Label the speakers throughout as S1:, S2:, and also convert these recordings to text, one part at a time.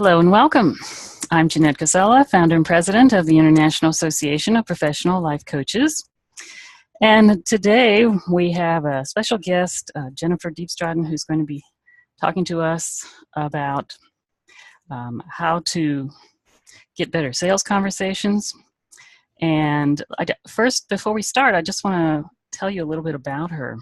S1: Hello and welcome. I'm Jeanette Casella, founder and president of the International Association of Professional Life Coaches. And today we have a special guest, Jennifer Diepstraten, who's going to be talking to us about how to get better sales conversations. And first, before we start, I just want to tell you a little bit about her.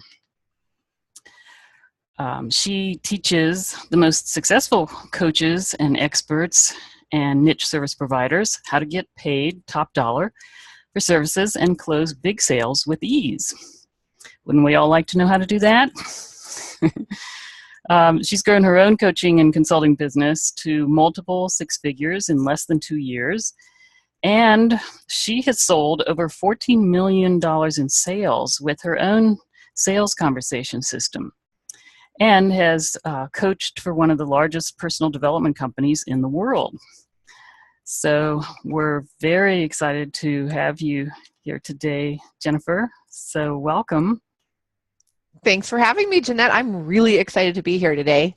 S1: She teaches the most successful coaches and experts and niche service providers how to get paid top dollar for services and close big sales with ease. Wouldn't we all like to know how to do that? She's grown her own coaching and consulting business to multiple six figures in less than 2 years. And she has sold over $14 million in sales with her own sales conversation system, and has coached for one of the largest personal development companies in the world. So we're very excited to have you here today, Jennifer. So welcome.
S2: Thanks for having me, Jeanette. I'm really excited to be here today.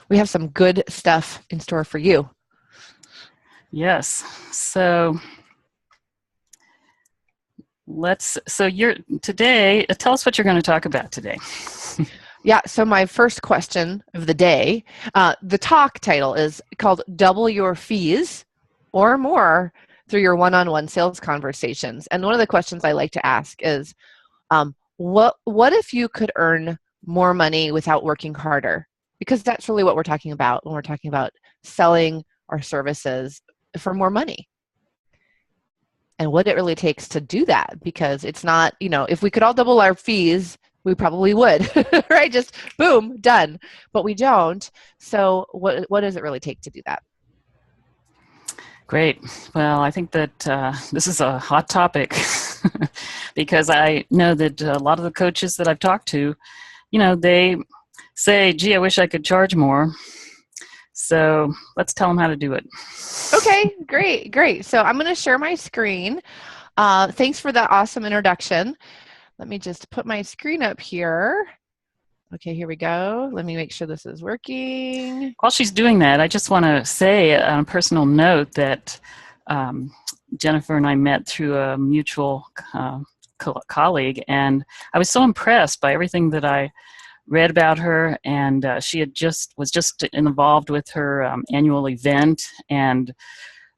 S2: We have some good stuff in store for you.
S1: Yes. So you're today, tell us what you're going to talk about today.
S2: Yeah, so my first question of the day, the talk title is called Double Your Fees or More Through Your One-on-One Sales Conversations. And one of the questions I like to ask is, what if you could earn more money without working harder? Because that's really what we're talking about when we're talking about selling our services for more money. And what it really takes to do that, because it's not, if we could all double our fees, we probably would, right? Just boom, done. But we don't. So what does it really take to do that?
S1: Great. Well, I think that this is a hot topic because I know that a lot of the coaches that I've talked to, they say, gee, I wish I could charge more. So let's tell them how to do it.
S2: Okay, great. So I'm going to share my screen. Thanks for that awesome introduction. Let me just put my screen up here. Okay, here we go. Let me make sure this is working.
S1: While she's doing that, I just want to say on a personal note that Jennifer and I met through a mutual colleague, and I was so impressed by everything that I read about her, and she was just involved with her annual event, and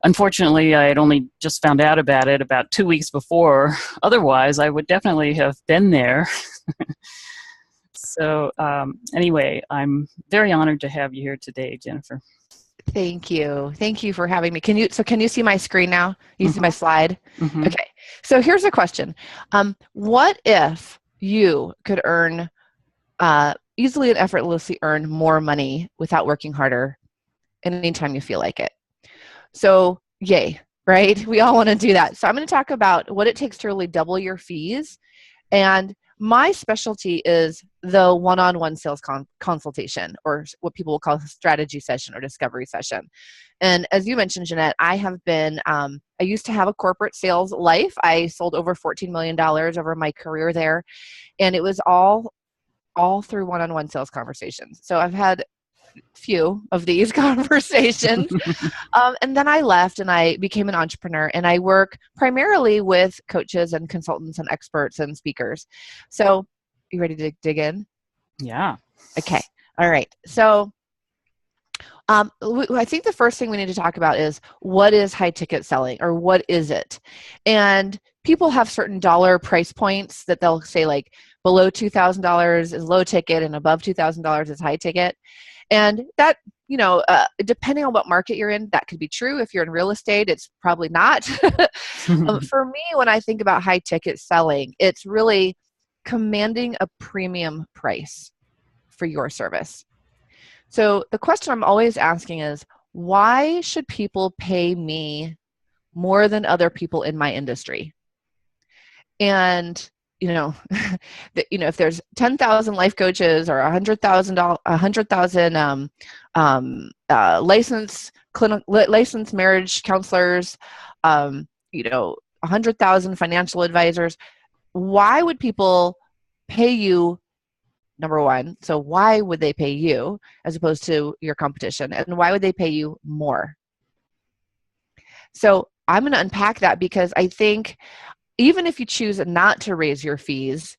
S1: unfortunately, I had only just found out about it about 2 weeks before. Otherwise, I would definitely have been there. So anyway, I'm very honored to have you here today, Jennifer.
S2: Thank you. Thank you for having me. Can you see my screen now? You see my slide?
S1: Mm-hmm.
S2: Okay. So here's a question. What if you could earn easily and effortlessly earn more money without working harder anytime you feel like it? So yay, right? We all want to do that. So I'm going to talk about what it takes to really double your fees. And my specialty is the one-on-one sales consultation, or what people will call a strategy session or discovery session. And as you mentioned, Jeanette, I used to have a corporate sales life. I sold over $14 million over my career there. And it was all through one-on-one sales conversations. So I've had few of these conversations. And then I left and I became an entrepreneur, and I work primarily with coaches and consultants and experts and speakers. So you ready to dig in?
S1: Yeah.
S2: Okay. All right. So I think the first thing we need to talk about is, what is high ticket selling, or what is it? And people have certain dollar price points that they'll say, like below $2,000 is low ticket and above $2,000 is high ticket. And that, depending on what market you're in, that could be true. If you're in real estate, it's probably not. For me, when I think about high ticket selling, it's really commanding a premium price for your service. So the question I'm always asking is, why should people pay me more than other people in my industry? And if there's 10,000 life coaches or 100,000 licensed marriage counselors, 100,000 financial advisors, why would people pay you number one. So why would they pay you as opposed to your competition? And why would they pay you more? So I'm going to unpack that, because I think even if you choose not to raise your fees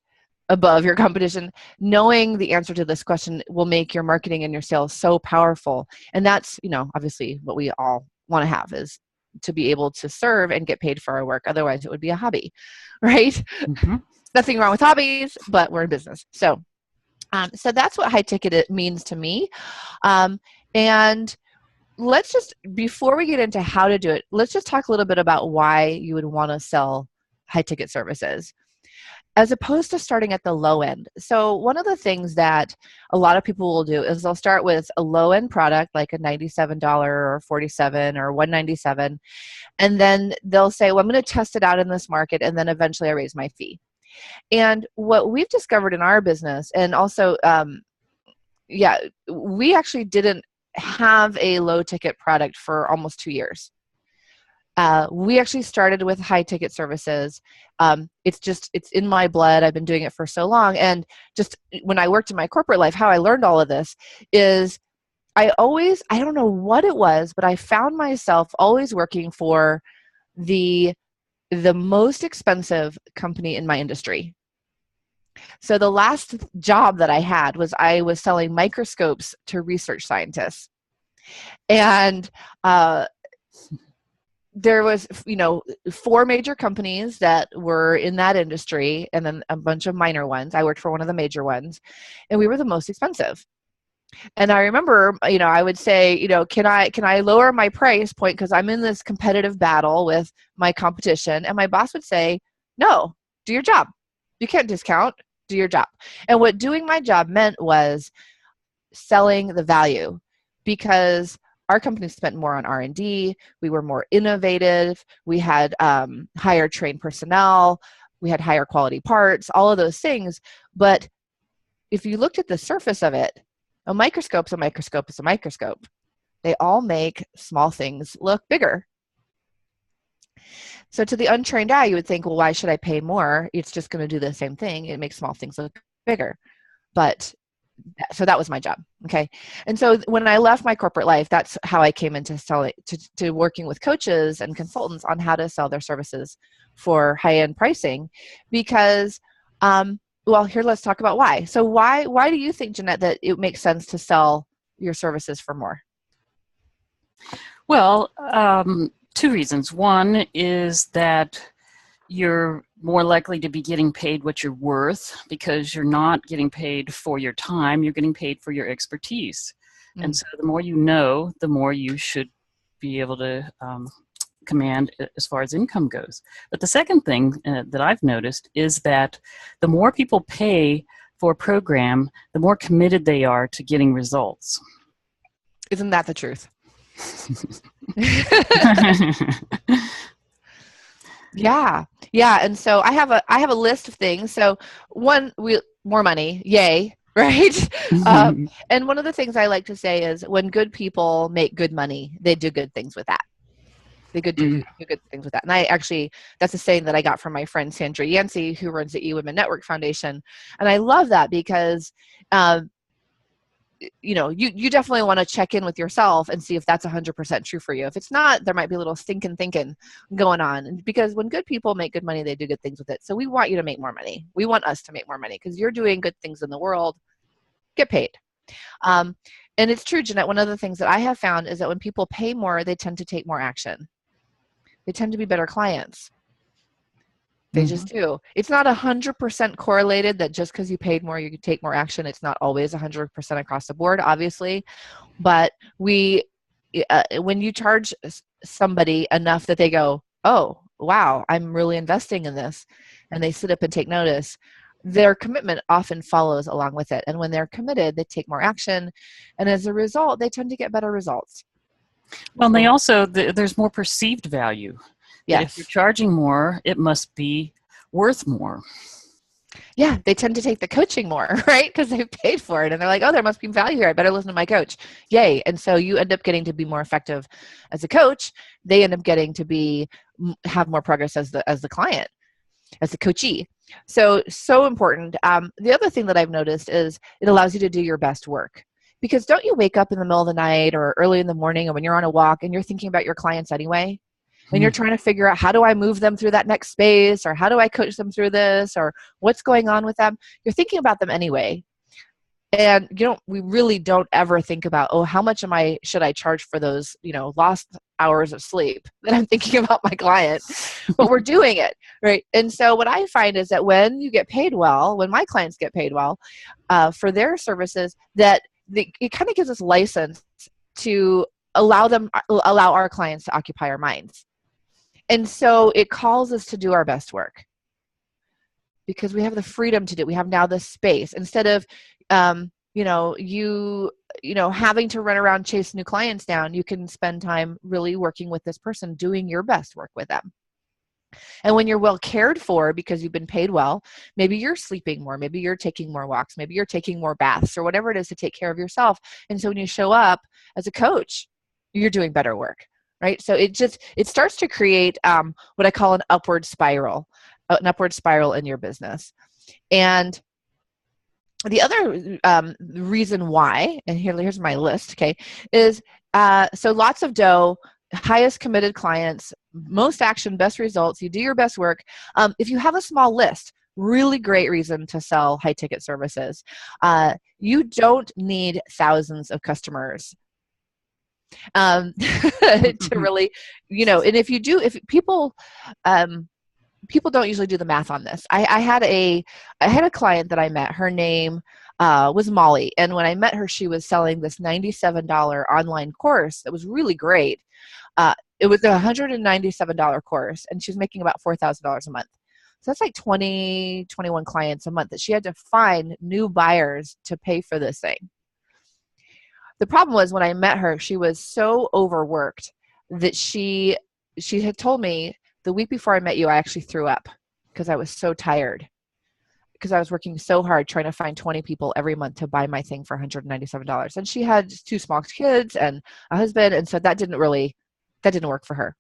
S2: above your competition, knowing the answer to this question will make your marketing and your sales so powerful. And that's, obviously what we all want to have, is to be able to serve and get paid for our work. Otherwise, it would be a hobby, right?
S1: Mm-hmm.
S2: Nothing wrong with hobbies, but we're in business. So that's what high ticket it means to me. And let's just, before we get into how to do it, let's just talk a little bit about why you would want to sell high ticket services as opposed to starting at the low end. So one of the things that a lot of people will do is they'll start with a low end product, like a $97 or $47 or $197. And then they'll say, well, I'm going to test it out in this market, and then eventually I raise my fee. And what we've discovered in our business, and also, we actually didn't have a low ticket product for almost 2 years. We actually started with high ticket services. It's in my blood. I've been doing it for so long. And just when I worked in my corporate life, how I learned all of this is I don't know what it was, but I found myself always working for the most expensive company in my industry. So the last job that I had was I was selling microscopes to research scientists. And there was, 4 major companies that were in that industry, and then a bunch of minor ones. I worked for one of the major ones, and we were the most expensive. And I remember, I would say, can I lower my price point because I'm in this competitive battle with my competition? And my boss would say, no, do your job. You can't discount, do your job. And what doing my job meant was selling the value, because our company spent more on R&D. We were more innovative. We had higher trained personnel. We had higher quality parts, all of those things. But if you looked at the surface of it, a microscope's a microscope is a microscope. They all make small things look bigger. So to the untrained eye, you would think, well, why should I pay more? It's just going to do the same thing. It makes small things look bigger. But so that was my job. Okay. And so when I left my corporate life, that's how I came into selling, to working with coaches and consultants on how to sell their services for high-end pricing. Because, here, let's talk about why. So why do you think, Jeanette, that it makes sense to sell your services for more?
S1: Well, 2 reasons. One is that you're more likely to be getting paid what you're worth, because you're not getting paid for your time, you're getting paid for your expertise. And so the more you know, the more you should be able to command as far as income goes. But the second thing that I've noticed is that the more people pay for a program, the more committed they are to getting results.
S2: Isn't that the truth? Yeah. And so I have a list of things. So one, more money, yay, right? And one of the things I like to say is, when good people make good money, they do good things with that. They could do good things with that. And that's a saying that I got from my friend Sandra Yancey, who runs the eWomen Network Foundation. And I love that because, you definitely want to check in with yourself and see if that's 100% true for you. If it's not, there might be a little stinking thinking going on. Because when good people make good money, they do good things with it. So we want you to make more money. We want us to make more money because you're doing good things in the world. Get paid. And it's true, Jeanette. One of the things that I have found is that when people pay more, they tend to take more action. They tend to be better clients. They just do. It's not 100% correlated that just because you paid more, you could take more action. It's not always 100% across the board, obviously. But when you charge somebody enough that they go, oh, wow, I'm really investing in this, and they sit up and take notice, their commitment often follows along with it. And when they're committed, they take more action. And as a result, they tend to get better results.
S1: Well, and they also, there's more perceived value. Yes. If you're charging more, it must be worth more.
S2: Yeah, they tend to take the coaching more, right? Because they've paid for it. And they're like, oh, there must be value here. I better listen to my coach. Yay. And so you end up getting to be more effective as a coach. They end up getting to have more progress as the client. as a coachee. So important. The other thing that I've noticed is it allows you to do your best work. Because don't you wake up in the middle of the night or early in the morning or when you're on a walk and you're thinking about your clients anyway? And you're trying to figure out, how do I move them through that next space, or how do I coach them through this, or what's going on with them? You're thinking about them anyway. And we really don't ever think about, oh, how much should I charge for those, lost hours of sleep that I'm thinking about my client, but we're doing it, right? And so what I find is that when you get paid well, when my clients get paid well for their services, that it kind of gives us license to allow our clients to occupy our minds. And so it calls us to do our best work because we have the freedom to do it. We have now the space instead of, having to run around chase new clients down. You can spend time really working with this person, doing your best work with them. And when you're well cared for because you've been paid well, maybe you're sleeping more, maybe you're taking more walks, maybe you're taking more baths or whatever it is to take care of yourself. And so when you show up as a coach, you're doing better work, right? So it starts to create what I call an upward spiral in your business. And the other reason why, and here's my list, okay, is so lots of dough, highest committed clients, most action, best results. You do your best work. If you have a small list, really great reason to sell high ticket services. You don't need thousands of customers to really, and if you do, if people don't usually do the math on this. I had a client that I met. Her name was Molly, and when I met her, she was selling this $97 online course that was really great. It was a $197 course, and she was making about $4,000 a month. So that's like 21 clients a month that she had to find new buyers to pay for this thing. The problem was when I met her, she was so overworked that she had told me, the week before I met you, I actually threw up because I was so tired because I was working so hard trying to find 20 people every month to buy my thing for $197. And she had 2 small kids and a husband. And so that didn't work for her.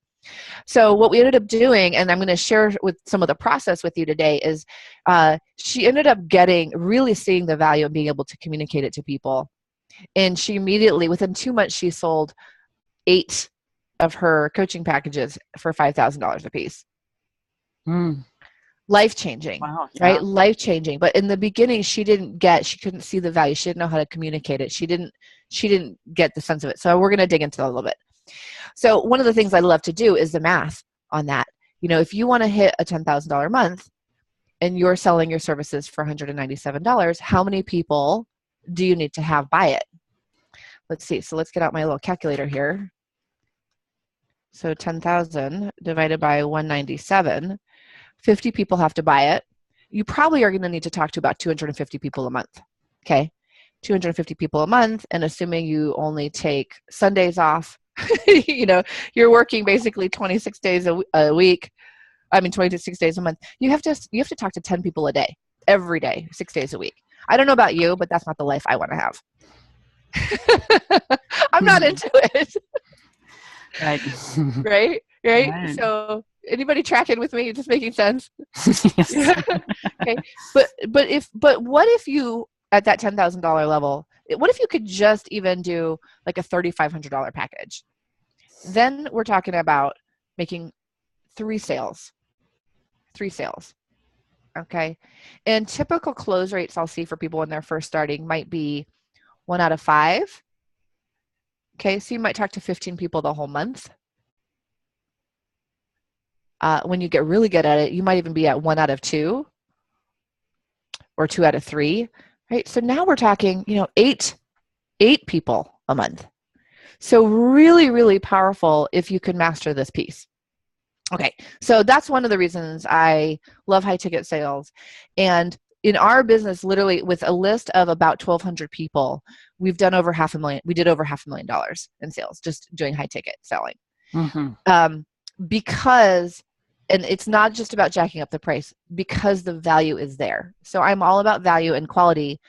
S2: So what we ended up doing, and I'm going to share with some of the process with you today, is she ended up really seeing the value of being able to communicate it to people. And she immediately, within 2 months, she sold 8 of her coaching packages for $5,000 a piece. Life-changing. Wow, yeah. Right? Life-changing. But in the beginning, she couldn't see the value. She didn't know how to communicate it. She didn't get the sense of it. So we're going to dig into that a little bit. So one of the things I love to do is the math on that. If you want to hit a $10,000 a month and you're selling your services for $197, how many people do you need to have buy it? Let's see. So let's get out my little calculator here. So 10,000 divided by 197, 50 people have to buy it. You probably are going to need to talk to about 250 people a month. Okay. 250 people a month. And assuming you only take Sundays off, you're working basically 26 days a week. 26 days a month. You have to talk to 10 people a day, every day, 6 days a week. I don't know about you, but that's not the life I want to have. I'm not into it. Right. Right. So anybody tracking with me? Just making sense. Yes. Okay. But what if you, at that $10,000 level, what if you could just even do like a $3,500 package? Then we're talking about making 3 sales. Okay. And typical close rates I'll see for people when they're first starting might be 1 out of 5. Okay. So you might talk to 15 people the whole month. When you get really good at it, you might even be at 1 out of 2 or 2 out of 3, right? So now we're talking, 8 people a month. So really, really powerful if you can master this piece. Okay, so that's one of the reasons I love high ticket sales. And in our business, literally with a list of about 1,200 people, we did over $500,000 in sales, just doing high ticket selling. Mm-hmm. Because, and it's not just about jacking up the price, because the value is there. So I'm all about value and quality,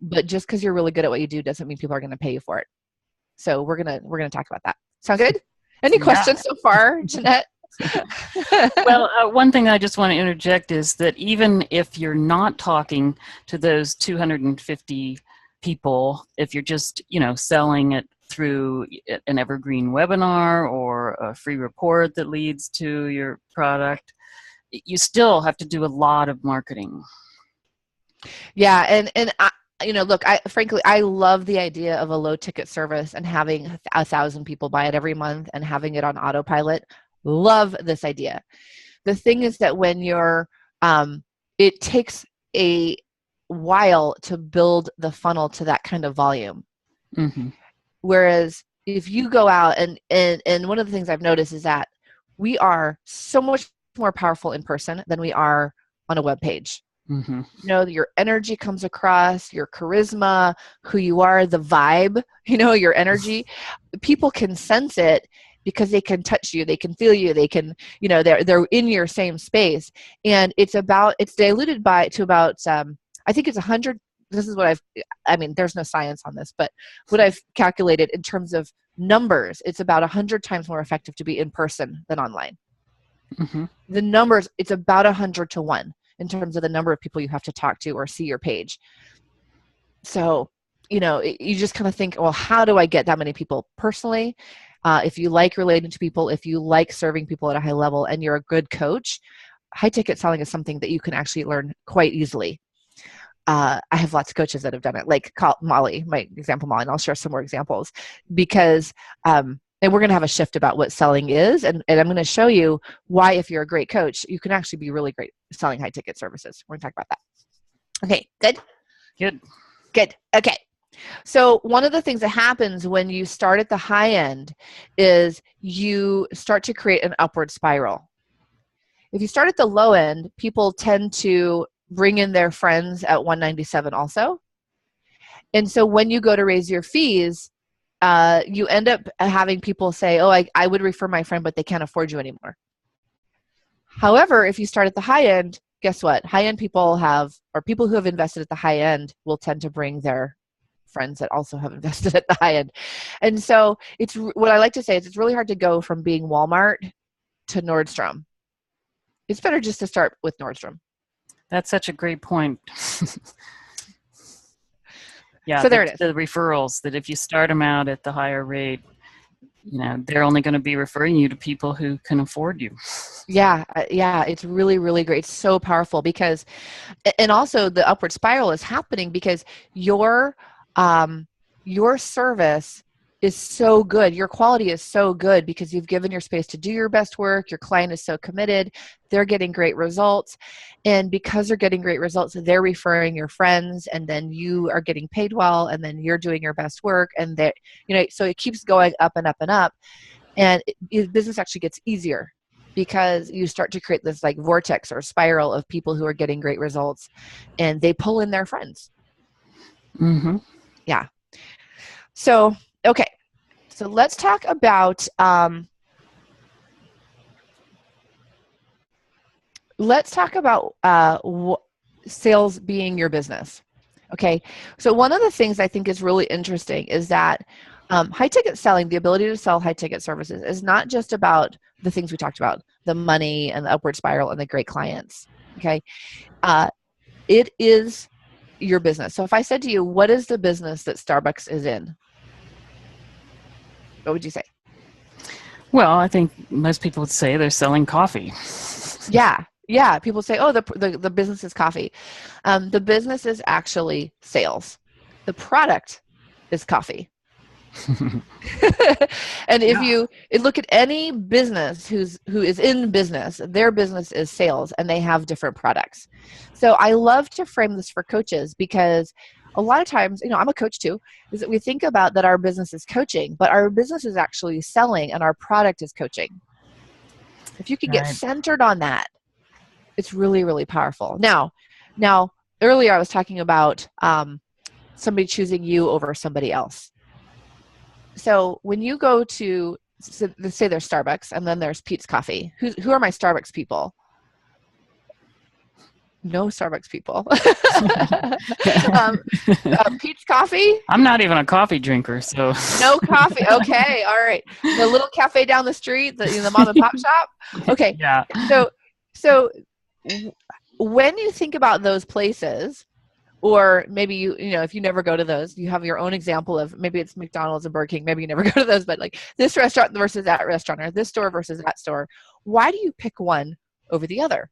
S2: but just because you're really good at what you do doesn't mean people are going to pay you for it. So we're gonna talk about that. Sound good? Any questions so far, Jeanette?
S1: Well, one thing I just want to interject is that even if you're not talking to those 250 people, if you're just, selling it through an evergreen webinar or a free report that leads to your product, you still have to do a lot of marketing.
S2: Yeah, and I, look, frankly, I love the idea of a low ticket service and having 1,000 people buy it every month and having it on autopilot. Love this idea. The thing is that when it takes a while to build the funnel to that kind of volume.
S1: Mm-hmm.
S2: Whereas if you go out and one of the things I've noticed is that we are so much more powerful in person than we are on a web page.
S1: Mm-hmm.
S2: Your energy comes across, your charisma, who you are, the vibe, your energy. People can sense it because they can touch you, they can feel you, they can, they're in your same space. And it's diluted to about, I think it's 100. This is what there's no science on this, but what I've calculated in terms of numbers, it's about 100 times more effective to be in person than online.
S1: Mm-hmm.
S2: The numbers, it's about 100 to 1 in terms of the number of people you have to talk to or see your page. So, you just kind of think, well, how do I get that many people personally? If you like relating to people, if you like serving people at a high level and you're a good coach, high ticket selling is something that you can actually learn quite easily. I have lots of coaches that have done it, like Molly, my example, Molly, and I'll share some more examples because, and we're going to have a shift about what selling is. And I'm going to show you why, if you're a great coach, you can actually be really great selling high ticket services. We're going to talk about that. Okay, good? Good. Okay. So one of the things that happens when you start at the high end is you start to create an upward spiral. If you start at the low end, people tend to bring in their friends at 197 also. And so when you go to raise your fees, you end up having people say, oh, I would refer my friend, but they can't afford you anymore. However, if you start at the high end, guess what? High end people people who have invested at the high end will tend to bring their friends that also have invested at the high end. And so what I like to say is it's really hard to go from being Walmart to Nordstrom. It's better just to start with Nordstrom.
S1: That's such a great point. Yeah,
S2: so there it is.
S1: The referrals, that if you start them out at the higher rate, they're only going to be referring you to people who can afford you.
S2: Yeah, it's really, really great. It's so powerful because, and also the upward spiral is happening because your service is so good. Your quality is so good because you've given your space to do your best work. Your client is so committed. They're getting great results. And because they're getting great results, they're referring your friends, and then you are getting paid well, and then you're doing your best work. And that, so it keeps going up and up and up. And business actually gets easier because you start to create this like vortex or spiral of people who are getting great results, and they pull in their friends.
S1: Mm-hmm.
S2: Yeah. So, okay. So let's talk about sales being your business. Okay. So one of the things I think is really interesting is that high ticket selling, the ability to sell high ticket services, is not just about the things we talked about, the money and the upward spiral and the great clients. Okay. It is your business. So if I said to you, what is the business that Starbucks is in? What would you say?
S1: Well, I think most people would say they're selling coffee.
S2: Yeah. People say, oh, the business is coffee. The business is actually sales. The product is coffee. And if you look at any business who is in business, their business is sales, and they have different products. So I love to frame this for coaches because a lot of times, I'm a coach too, is that we think about that our business is coaching, but our business is actually selling and our product is coaching. If you can get centered on that, it's really, really powerful. Now, earlier I was talking about somebody choosing you over somebody else. So when you go to, let's say there's Starbucks and then there's Pete's Coffee. Who are my Starbucks people? No Starbucks people. um, Pete's Coffee?
S1: I'm not even a coffee drinker, so.
S2: No coffee. Okay. All right. The little cafe down the street, the mom and pop shop. Okay.
S1: Yeah.
S2: So when you think about those places, or maybe if you never go to those, you have your own example of maybe it's McDonald's and Burger King. Maybe you never go to those, but like this restaurant versus that restaurant, or this store versus that store. Why do you pick one over the other?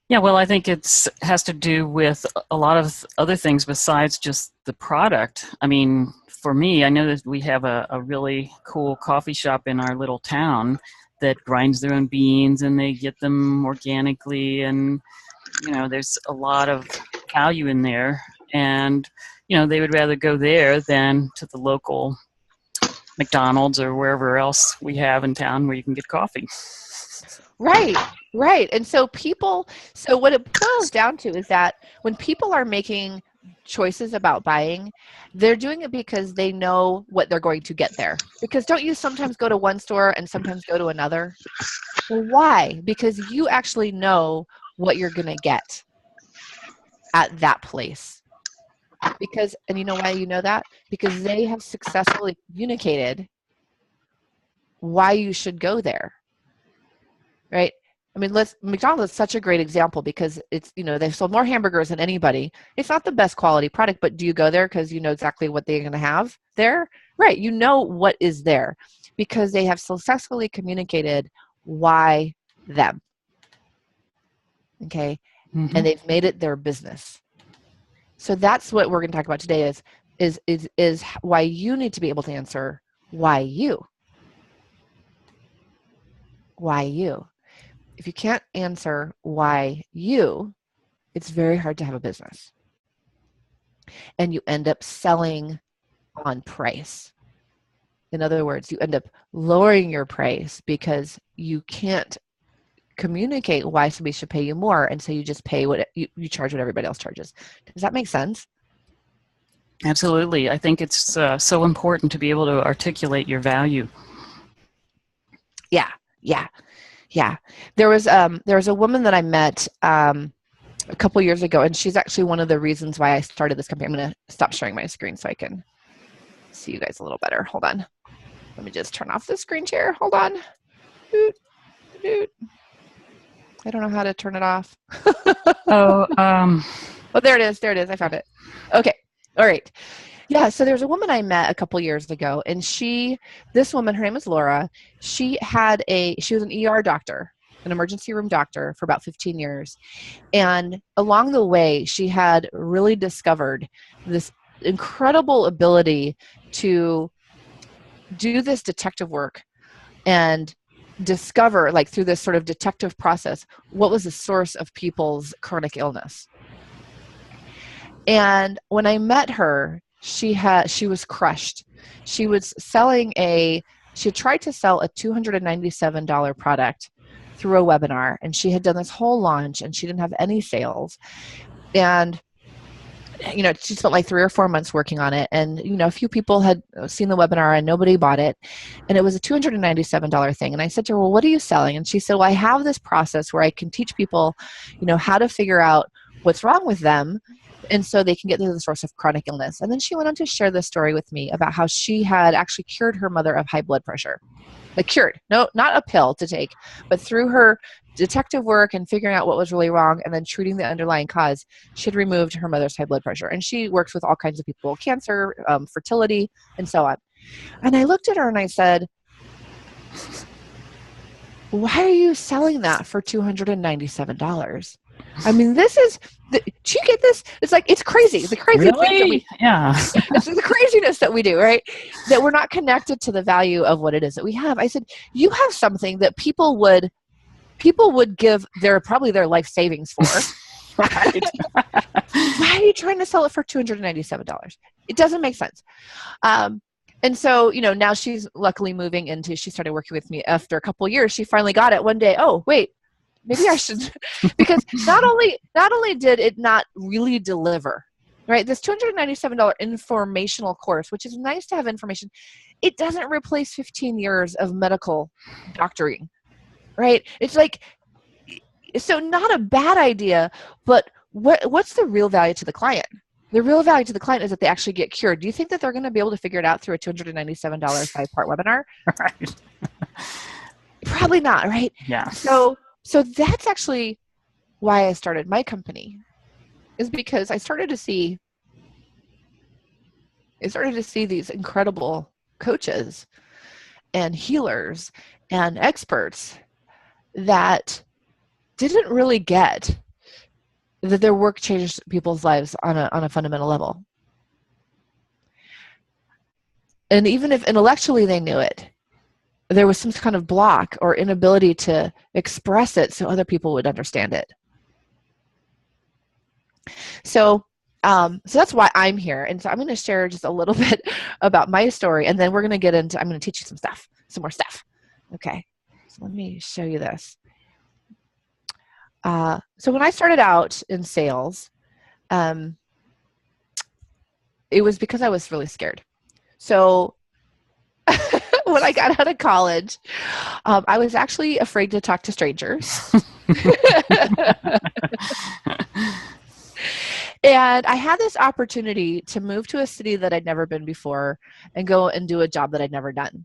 S1: Yeah, well, I think it has to do with a lot of other things besides just the product. I mean, for me, I know that we have a really cool coffee shop in our little town that grinds their own beans and they get them organically, and there's a lot of value in there, and they would rather go there than to the local McDonald's or wherever else we have in town where you can get coffee.
S2: Right. And so what it boils down to is that when people are making choices about buying, they're doing it because they know what they're going to get there. Because don't you sometimes go to one store and sometimes go to another? Well, why? Because you actually know what you're going to get at that place. And you know why you know that? Because they have successfully communicated why you should go there. Right? I mean, McDonald's is such a great example because it's, they've sold more hamburgers than anybody. It's not the best quality product, but do you go there because you know exactly what they're going to have there? Right. You know what is there because they have successfully communicated why them. Okay.
S1: Mm-hmm.
S2: And they've made it their business. So that's what we're going to talk about today is why you need to be able to answer why you. Why you. If you can't answer why you, it's very hard to have a business. And you end up selling on price. In other words, you end up lowering your price because you can't communicate why somebody should pay you more. And so you just pay what you charge what everybody else charges. Does that make sense?
S1: Absolutely. I think it's so important to be able to articulate your value.
S2: Yeah. There was a woman that I met a couple years ago, and she's actually one of the reasons why I started this company. I'm going to stop sharing my screen so I can see you guys a little better. Hold on. Let me just turn off the screen share. Hold on. I don't know how to turn it off.
S1: Oh,
S2: there it is. I found it. Okay. All right. Yeah, so there's a woman I met a couple years ago, and this woman, her name is Laura. She was an ER doctor, an emergency room doctor for about 15 years. And along the way, she had really discovered this incredible ability to do this detective work and discover, like through this sort of detective process, what was the source of people's chronic illness. And when I met her, she was crushed. She had tried to sell a $297 product through a webinar, and she had done this whole launch and she didn't have any sales. And she spent like 3 or 4 months working on it, and a few people had seen the webinar and nobody bought it, and it was a $297 thing. And I said to her, well, what are you selling? And she said, well, I have this process where I can teach people how to figure out what's wrong with them, and so they can get to the source of chronic illness. And then she went on to share this story with me about how she had actually cured her mother of high blood pressure. Like cured, no, not a pill to take, but through her detective work and figuring out what was really wrong and then treating the underlying cause, she had removed her mother's high blood pressure. And she works with all kinds of people, cancer, fertility, and so on. And I looked at her and I said, why are you selling that for $297? I mean, do you get this? It's like, it's crazy. It's the crazy
S1: really?
S2: It's the craziness that we do, right? That we're not connected to the value of what it is that we have. I said, you have something that people would give probably their life savings for. Right. Why are you trying to sell it for $297? It doesn't make sense. And so, now she's luckily she started working with me after a couple of years. She finally got it one day. Oh, wait, maybe I should, because not only did it not really deliver, right? This $297 informational course, which is nice to have information, it doesn't replace 15 years of medical doctoring, right? It's like, So not a bad idea, but what's the real value to the client? The real value to the client is that they actually get cured. Do you think that they're going to be able to figure it out through a $297 5-part webinar?
S1: Right.
S2: Probably not, right?
S1: Yeah.
S2: So that's actually why I started my company, is because I started to see these incredible coaches and healers and experts that didn't really get that their work changed people's lives on a fundamental level. And even if intellectually they knew it, there was some kind of block or inability to express it so other people would understand it. So that's why I'm here. And so I'm going to share just a little bit about my story, and then we're going to get into, I'm going to teach you some more stuff. Okay, so let me show you this. So when I started out in sales, it was because I was really scared. So when I got out of college, I was actually afraid to talk to strangers. And I had this opportunity to move to a city that I'd never been before and go and do a job that I'd never done.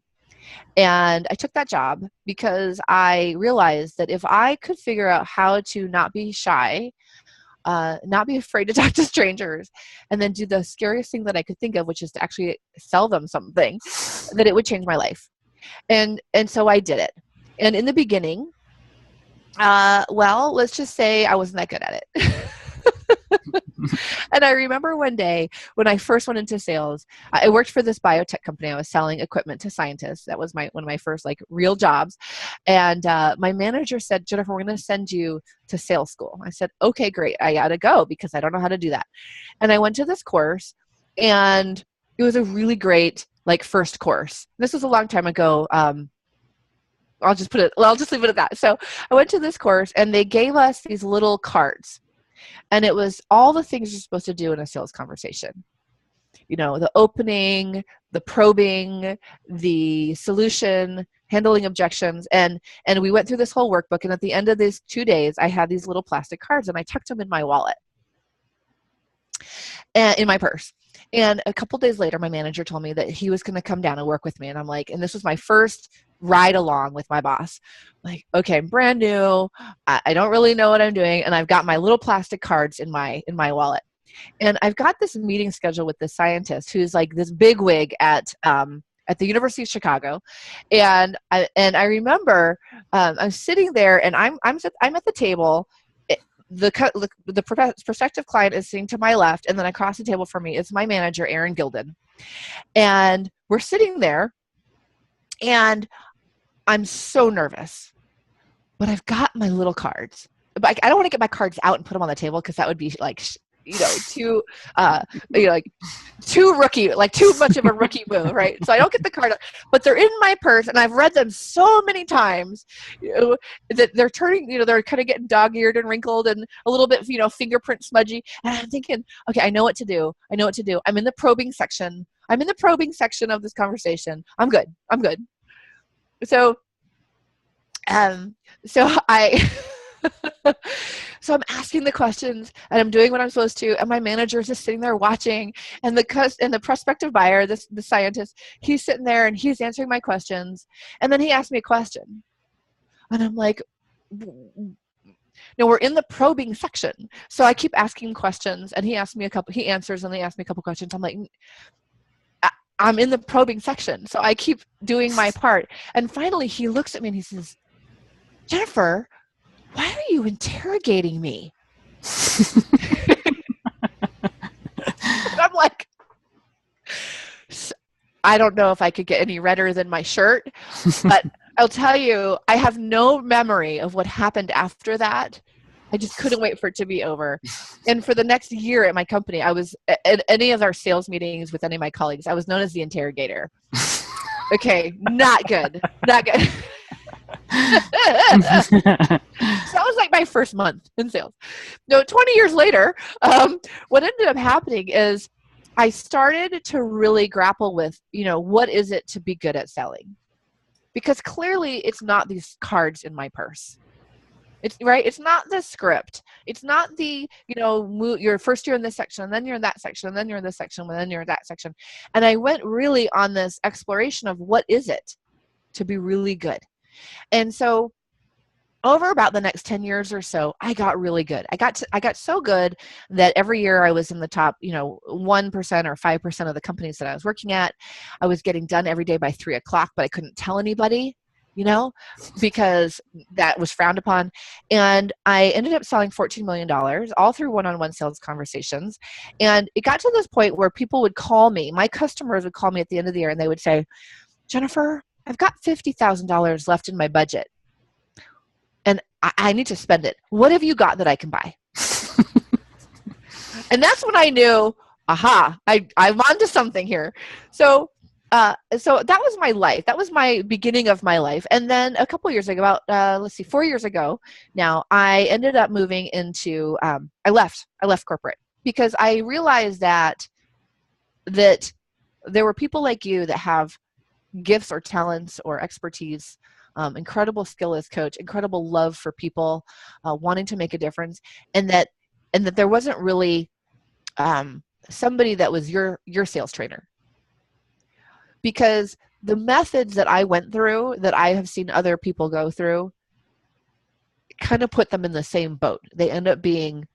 S2: And I took that job because I realized that if I could figure out how to not be shy, not be afraid to talk to strangers, and then do the scariest thing that I could think of, which is to actually sell them something, that it would change my life. And so I did it. And in the beginning, well, let's just say I wasn't that good at it. And I remember one day when I first went into sales, I worked for this biotech company. I was selling equipment to scientists. That was one of my first real jobs. And my manager said, Jennifer, we're going to send you to sales school. I said, okay, great. I got to go because I don't know how to do that. And I went to this course, and it was a really great first course. This was a long time ago. I'll just leave it at that. So I went to this course, and they gave us these little cards. And it was all the things you're supposed to do in a sales conversation. You know, the opening, the probing, the solution, handling objections. And we went through this whole workbook. And at the end of these 2 days, I had these little plastic cards, and I tucked them in my wallet and in my purse. And a couple days later, my manager told me that he was going to come down and work with me. And I'm like, and this was my first ride along with my boss. Like, okay, I'm brand new. I don't really know what I'm doing. And I've got my little plastic cards in my wallet. And I've got this meeting scheduled with this scientist who's this big wig at the University of Chicago. And I remember I'm sitting there, and I'm at the table. The prospective client is sitting to my left, and then across the table from me is my manager, Aaron Gilden. And we're sitting there, and I'm so nervous, but I've got my little cards. But I don't want to get my cards out and put them on the table because that would be too too rookie, too much of a rookie move, right? So I don't get the card, but they're in my purse, and I've read them so many times, that they're turning, they're kind of getting dog-eared and wrinkled and a little bit, fingerprint smudgy. And I'm thinking, okay, I know what to do. I'm in the probing section. Of this conversation. I'm good. So I. So I'm asking the questions, and I'm doing what I'm supposed to, and my manager is just sitting there watching, and the prospective buyer, the scientist, he's sitting there and he's answering my questions, and then he asked me a question, and I'm like, no, we're in the probing section. So I keep asking questions, and he answers, and they ask me a couple questions. I'm like, I'm in the probing section, so I keep doing my part, and finally he looks at me and he says, Jennifer, why are you interrogating me? I'm like, I don't know if I could get any redder than my shirt, but I'll tell you, I have no memory of what happened after that. I just couldn't wait for it to be over. And for the next year at my company, I was at any of our sales meetings with any of my colleagues, I was known as the interrogator. Okay, not good. So that was my first month in sales. 20 years later, what ended up happening is I started to really grapple with, what is it to be good at selling? Because clearly it's not these cards in my purse. It's right. It's not the script. It's not the, your first year in this section, and then you're in that section, and then you're in this section, and then you're in that section. And I went really on this exploration of what is it to be really good. And so over about the next 10 years or so, I got really good. I got so good that every year I was in the top, 1% or 5% of the companies that I was working at. I was getting done every day by 3:00, but I couldn't tell anybody, because that was frowned upon. And I ended up selling $14 million all through one-on-one sales conversations. And it got to this point where people would call me, my customers would call me at the end of the year, and they would say, Jennifer, I've got $50,000 left in my budget, and I need to spend it. What have you got that I can buy? And that's when I knew, aha, I'm onto something here. So that was my life. That was my beginning of my life. And then a couple years ago, about 4 years ago now, I ended up moving into, I left corporate because I realized that there were people like you that have gifts or talents or expertise, incredible skill as coach, incredible love for people, wanting to make a difference, and that there wasn't really somebody that was your sales trainer. Because the methods that I went through, that I have seen other people go through, kind of put them in the same boat. They end up being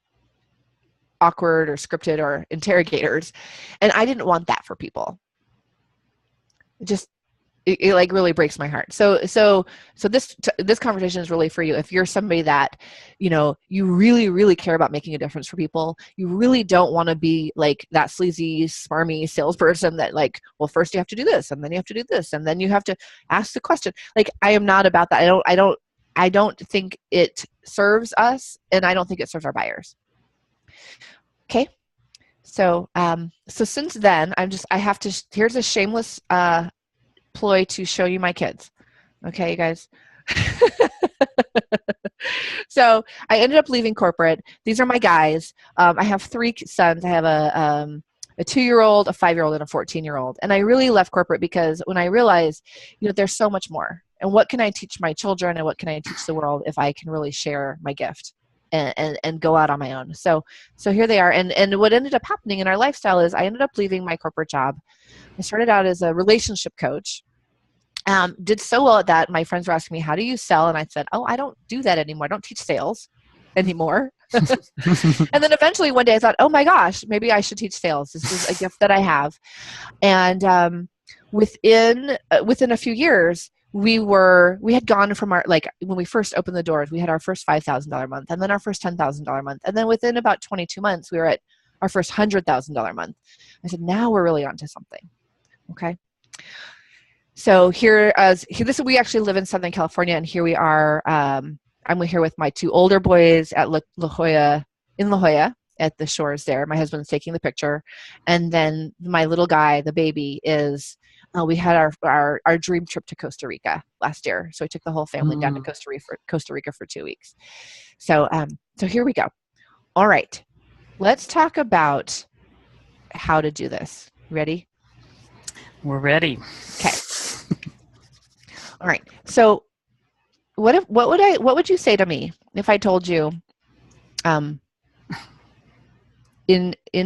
S2: awkward or scripted or interrogators, and I didn't want that for people. It like really breaks my heart. So this conversation is really for you. If you're somebody that, you really, really care about making a difference for people, you really don't want to be like that sleazy, smarmy salesperson that like, well, first you have to do this, and then you have to do this, and then you have to ask the question. Like, I am not about that. I don't think it serves us, and I don't think it serves our buyers. Okay. So since then, here's a shameless, ploy to show you my kids. Okay, you guys. So I ended up leaving corporate. These are my guys. I have 3 sons. I have a 2-year-old, a 5-year-old, and a 14-year-old. And I really left corporate because when I realized, there's so much more. And what can I teach my children, and what can I teach the world if I can really share my gift and go out on my own? So here they are. And what ended up happening in our lifestyle is I ended up leaving my corporate job. I started out as a relationship coach. Did so well at that. My friends were asking me, how do you sell? And I said, oh, I don't do that anymore. I don't teach sales anymore. And then eventually one day I thought, oh my gosh, maybe I should teach sales. This is a gift that I have. And within a few years, we had gone from when we first opened the doors, we had our first $5,000 month, and then our first $10,000 month. And then within about 22 months, we were at our first $100,000 month. I said, now we're really onto something. Okay. So we actually live in Southern California, and here we are. I'm here with my 2 older boys at La Jolla at the shores there. My husband's taking the picture. And then my little guy, the baby, is, we had our dream trip to Costa Rica last year. So we took the whole family down to Costa Rica for 2 weeks. So here we go. All right. Let's talk about how to do this. Ready?
S1: We're ready.
S2: Okay. All right. So what would you say to me if I told you in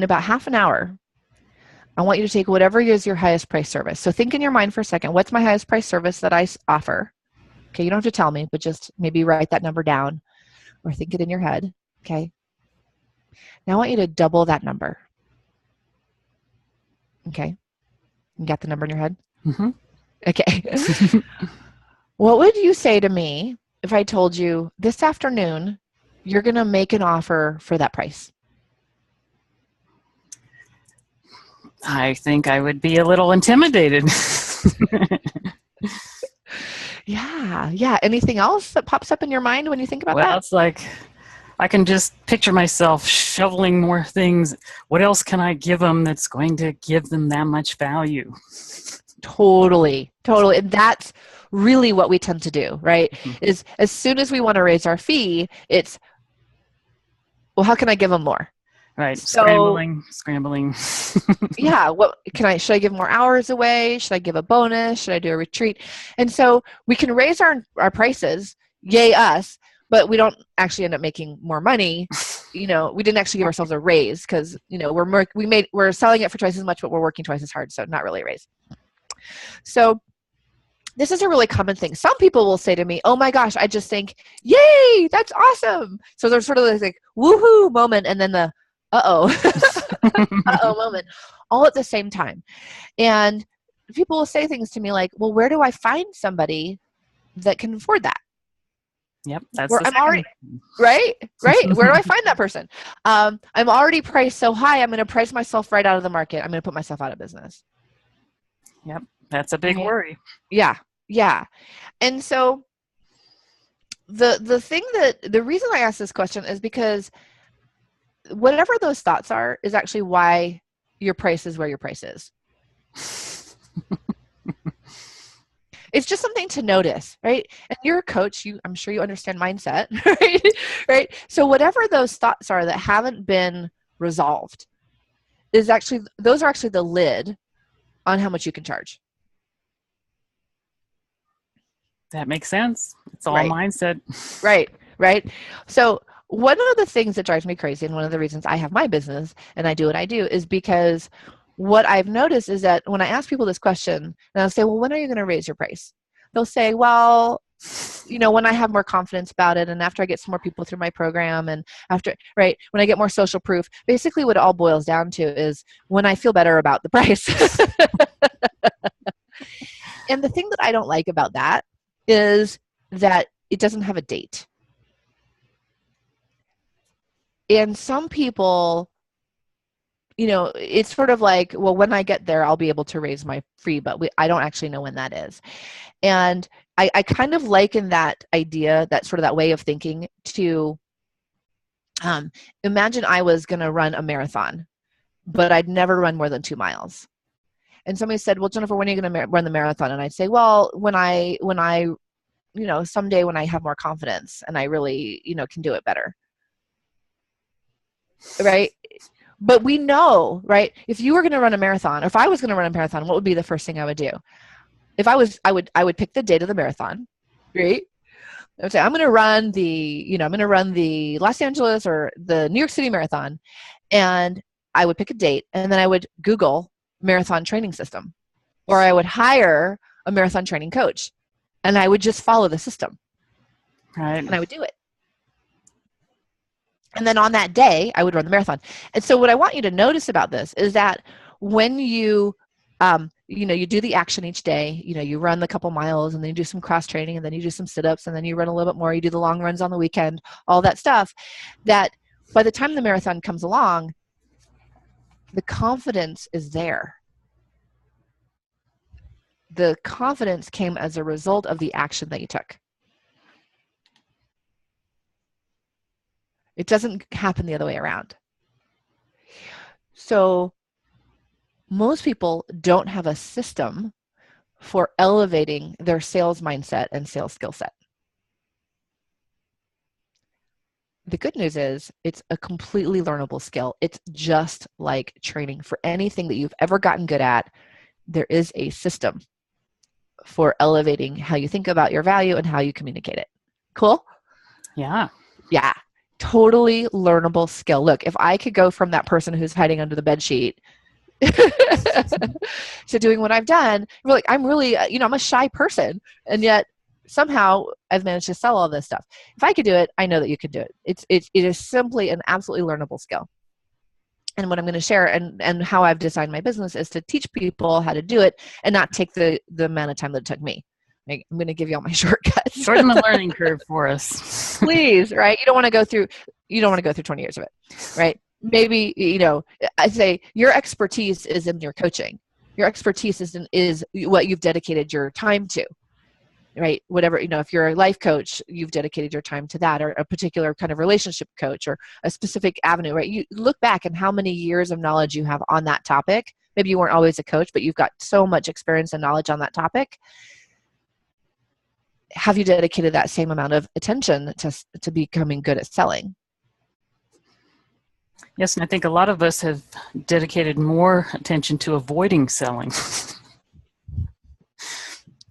S2: about half an hour, I want you to take whatever is your highest price service. So think in your mind for a second, what's my highest price service that I offer? Okay, you don't have to tell me, but just maybe write that number down or think it in your head. Okay. Now I want you to double that number. Okay. You got the number in your head?
S1: Mm-hmm.
S2: Okay. What would you say to me if I told you this afternoon you're going to make an offer for that price?
S1: I think I would be a little intimidated.
S2: Yeah. Anything else that pops up in your mind when you think about that?
S1: Well, it's like I can just picture myself shoveling more things. What else can I give them that's going to give them that much value?
S2: Totally. And that's really what we tend to do, right? Mm-hmm. Is as soon as we want to raise our fee, it's, well, how can I give them more?
S1: Right. Scrambling.
S2: Yeah. Should I give more hours away? Should I give a bonus? Should I do a retreat? And so we can raise our prices, yay us, but we don't actually end up making more money. We didn't actually give ourselves a raise because, we're selling it for twice as much, but we're working twice as hard. So not really a raise. So this is a really common thing. Some people will say to me, oh my gosh, I just think, yay, that's awesome. So there's sort of this like woohoo moment and then the uh-oh, uh-oh moment all at the same time. And people will say things to me like, well, where do I find somebody that can afford that?
S1: Yep, that's
S2: Where
S1: the
S2: I'm
S1: second.
S2: already, right? Where do I find that person? I'm already priced so high, I'm going to price myself right out of the market. I'm going to put myself out of business.
S1: Yep, that's a big
S2: Right?
S1: worry.
S2: Yeah. And so the reason I ask this question is because whatever those thoughts are is actually why your price is where your price is. It's just something to notice, right? And you're a coach, I'm sure you understand mindset, right? Right? So whatever those thoughts are that haven't been resolved those are actually the lid on how much you can charge.
S1: That makes sense. It's all
S2: Right.
S1: mindset.
S2: Right. So one of the things that drives me crazy, and one of the reasons I have my business and I do what I do, is because what I've noticed is that when I ask people this question, and I'll say, well, when are you going to raise your price? They'll say, well, when I have more confidence about it, and after I get some more people through my program, and when I get more social proof. Basically what it all boils down to is when I feel better about the price. And the thing that I don't like about that is that it doesn't have a date. And some people, it's sort of like, well, when I get there, I'll be able to raise my fee, but I don't actually know when that is. And I kind of liken that idea, that sort of that way of thinking to imagine I was going to run a marathon, but I'd never run more than 2 miles. And somebody said, well, Jennifer, when are you going to run the marathon? And I'd say, well, when I someday when I have more confidence and I really, can do it better. Right. But we know, right? If you were going to run a marathon, or if I was going to run a marathon, what would be the first thing I would do? If I would pick the date of the marathon, right? I would say, I'm going to run the Los Angeles or the New York City marathon. And I would pick a date, and then I would Google marathon training system, or I would hire a marathon training coach, and I would just follow the system.
S1: Right.
S2: And I would do it. And then on that day, I would run the marathon. And so what I want you to notice about this is that when you do the action each day, you run the couple miles, and then you do some cross training, and then you do some sit-ups, and then you run a little bit more, you do the long runs on the weekend, all that stuff, that by the time the marathon comes along, the confidence is there. The confidence came as a result of the action that you took. It doesn't happen the other way around. So most people don't have a system for elevating their sales mindset and sales skill set. The good news is it's a completely learnable skill. It's just like training for anything that you've ever gotten good at. There is a system for elevating how you think about your value and how you communicate it. Cool?
S1: Yeah.
S2: Yeah. Totally learnable skill. Look, if I could go from that person who's hiding under the bed sheet to doing what I've done, I'm really, I'm a shy person, and yet somehow I've managed to sell all this stuff. If I could do it, I know that you could do it. It is simply an absolutely learnable skill. And what I'm going to share and how I've designed my business is to teach people how to do it and not take the amount of time that it took me. I'm going to give you all my shortcuts.
S1: Shorten the learning curve for us.
S2: Please, right? You don't want to go through 20 years of it, right? Maybe, I say your expertise is in your coaching. Your expertise is what you've dedicated your time to, right? Whatever, if you're a life coach, you've dedicated your time to that, or a particular kind of relationship coach, or a specific avenue, right? You look back and how many years of knowledge you have on that topic. Maybe you weren't always a coach, but you've got so much experience and knowledge on that topic. Have you dedicated that same amount of attention to becoming good at selling?
S1: Yes, and I think a lot of us have dedicated more attention to avoiding selling.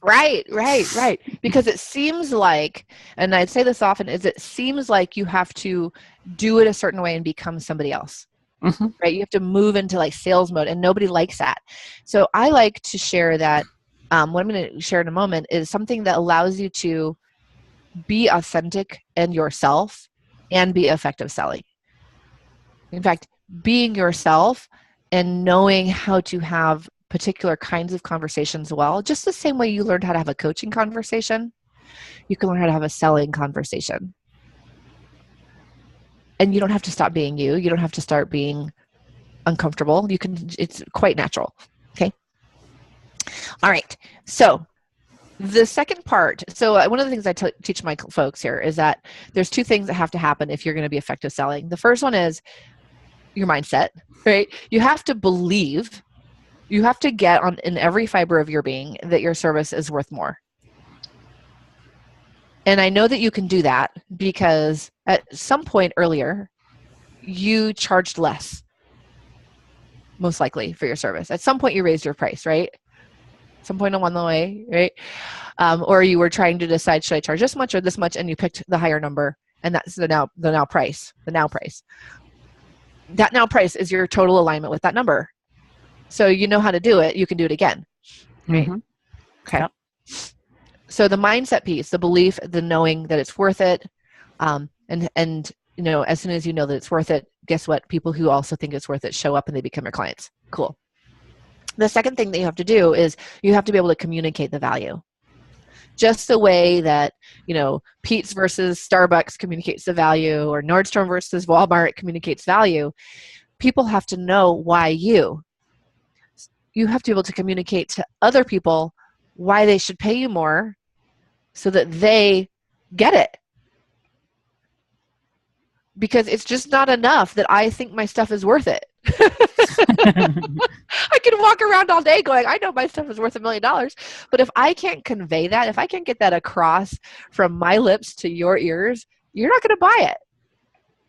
S2: Right. Because it seems like, and I'd say this often, is it seems like you have to do it a certain way and become somebody else,
S1: Mm-hmm.
S2: right? You have to move into like sales mode, and nobody likes that. So I like to share that. What I'm going to share in a moment is something that allows you to be authentic and yourself and be effective selling. In fact, being yourself and knowing how to have particular kinds of conversations well, just the same way you learned how to have a coaching conversation, you can learn how to have a selling conversation. And you don't have to stop being you. You don't have to start being uncomfortable. It's quite natural. Okay. All right. So the second part, so one of the things I teach my folks here is that there's two things that have to happen if you're going to be effective selling. The first one is your mindset, right? You have to believe, you have to get on in every fiber of your being that your service is worth more. And I know that you can do that because at some point earlier, you charged less, most likely, for your service. At some point, you raised your price, right? Some point along the way, right? Or you were trying to decide, should I charge this much or this much? And you picked the higher number, and that's the now price. That now price is your total alignment with that number. So you know how to do it. You can do it again, right?
S1: Mm-hmm.
S2: Okay.
S1: Yep.
S2: So the mindset piece, the belief, the knowing that it's worth it, and you know, as soon as you know that it's worth it, guess what? People who also think it's worth it show up and they become your clients. Cool. The second thing that you have to do is you have to be able to communicate the value. Just the way that, you know, Pete's versus Starbucks communicates the value, or Nordstrom versus Walmart communicates value, people have to know why you have to be able to communicate to other people why they should pay you more so that they get it. Because it's just not enough that I think my stuff is worth it. I can walk around all day going, I know my stuff is worth $1 million. But if I can't convey that, if I can't get that across from my lips to your ears, you're not going to buy it.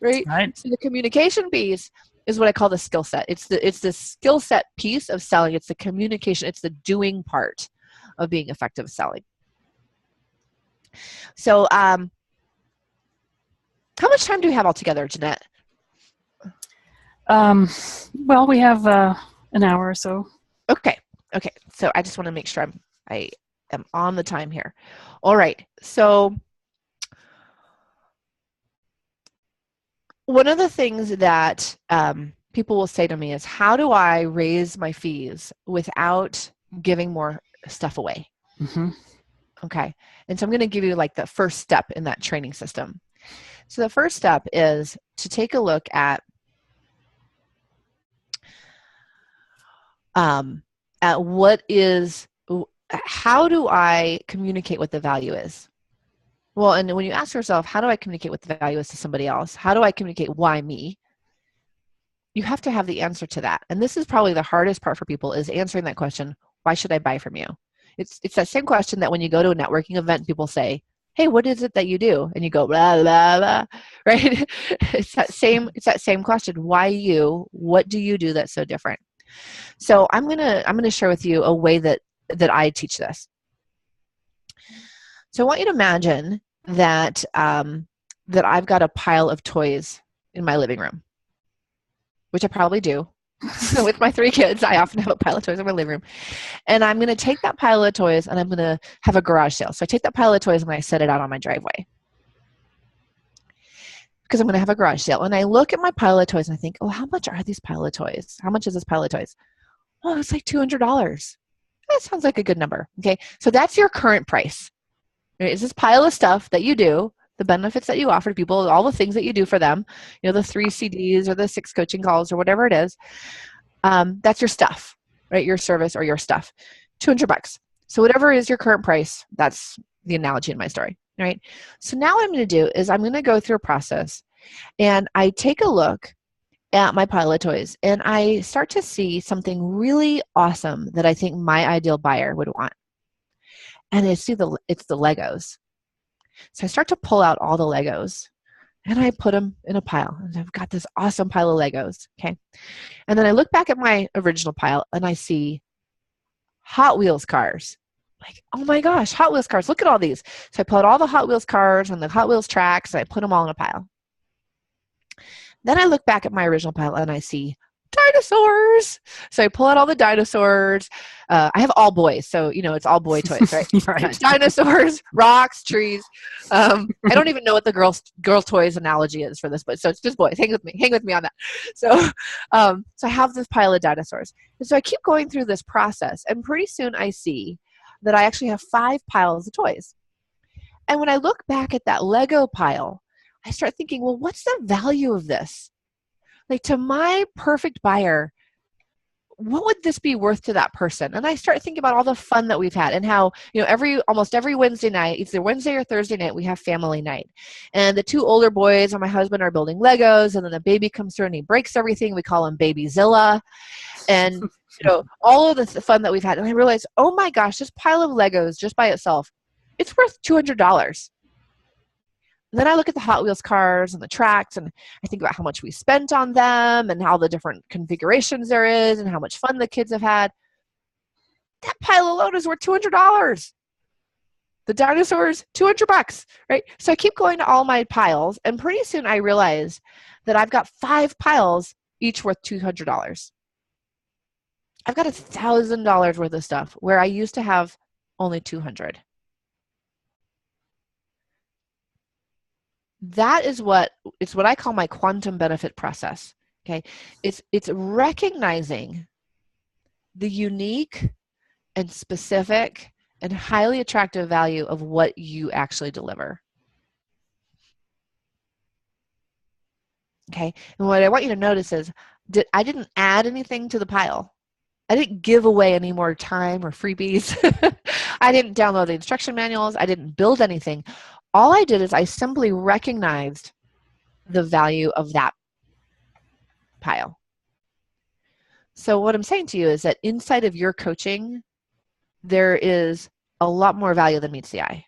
S2: Right?
S1: Right.
S2: So the communication piece is what I call the skill set. It's the skill set piece of selling. It's the communication. It's the doing part of being effective selling. So how much time do we have altogether, Jeanette?
S1: Well, we have an hour or so.
S2: Okay. So I just want to make sure I am on the time here. All right. So one of the things that people will say to me is, how do I raise my fees without giving more stuff away?
S1: Mm-hmm.
S2: Okay. And so I'm going to give you like the first step in that training system. So the first step is to take a look at how do I communicate what the value is? Well, and when you ask yourself, how do I communicate what the value is to somebody else? How do I communicate why me? You have to have the answer to that. And this is probably the hardest part for people, is answering that question, why should I buy from you? It's that same question that when you go to a networking event, people say, hey, what is it that you do? And you go, blah, blah, blah, right? It's that same question. Why you? What do you do that's so different? So I'm gonna share with you a way that I teach this. So I want you to imagine that that I've got a pile of toys in my living room, which I probably do. With my 3 kids, I often have a pile of toys in my living room. And I'm going to take that pile of toys and I'm going to have a garage sale. So I take that pile of toys and I set it out on my driveway, because I'm going to have a garage sale. And I look at my pile of toys and I think, oh, how much are these pile of toys? How much is this pile of toys? Oh, it's like $200. That sounds like a good number. Okay, so that's your current price. Right? It's this pile of stuff that you do, the benefits that you offer to people, all the things that you do for them, you know, the 3 CDs or the 6 coaching calls or whatever it is. That's your stuff, right? Your service or your stuff. $200. So whatever is your current price, that's the analogy in my story, right? So now what I'm going to do is I'm going to go through a process, and I take a look at my pile of toys and I start to see something really awesome that I think my ideal buyer would want. And it's the Legos. So I start to pull out all the Legos and I put them in a pile. And I've got this awesome pile of Legos. Okay. And then I look back at my original pile and I see Hot Wheels cars. Like, oh my gosh, Hot Wheels cars, look at all these. So I put all the Hot Wheels cars and the Hot Wheels tracks, and I put them all in a pile. Then I look back at my original pile and I see dinosaurs. So I pull out all the dinosaurs. I have all boys, so it's all boy toys, right?
S1: Right.
S2: Dinosaurs, rocks, trees. I don't even know what the girl toys analogy is for this, but so it's just boys. Hang with me on that. So, so I have this pile of dinosaurs, and so I keep going through this process, and pretty soon I see that I actually have 5 piles of toys. And when I look back at that Lego pile, I start thinking, well, what's the value of this? Like, to my perfect buyer, what would this be worth to that person? And I start thinking about all the fun that we've had and how, almost every Wednesday night, either Wednesday or Thursday night, we have family night. And the 2 older boys and my husband are building Legos, and then the baby comes through and he breaks everything. We call him Babyzilla. And, all of the fun that we've had. And I realized, oh my gosh, this pile of Legos just by itself, it's worth $200. Then I look at the Hot Wheels cars and the tracks, and I think about how much we spent on them and how the different configurations there is and how much fun the kids have had. That pile alone is worth $200. The dinosaurs, $200, right? So I keep going to all my piles, and pretty soon I realize that I've got 5 piles, each worth $200. I've got $1,000 worth of stuff where I used to have only $200. That is what I call my quantum benefit process. Okay, it's recognizing the unique and specific and highly attractive value of what you actually deliver. Okay, and what I want you to notice is I didn't add anything to the pile. I didn't give away any more time or freebies. I didn't download the instruction manuals. I didn't build anything. All I did is I simply recognized the value of that pile. So what I'm saying to you is that inside of your coaching, there is a lot more value than meets the eye.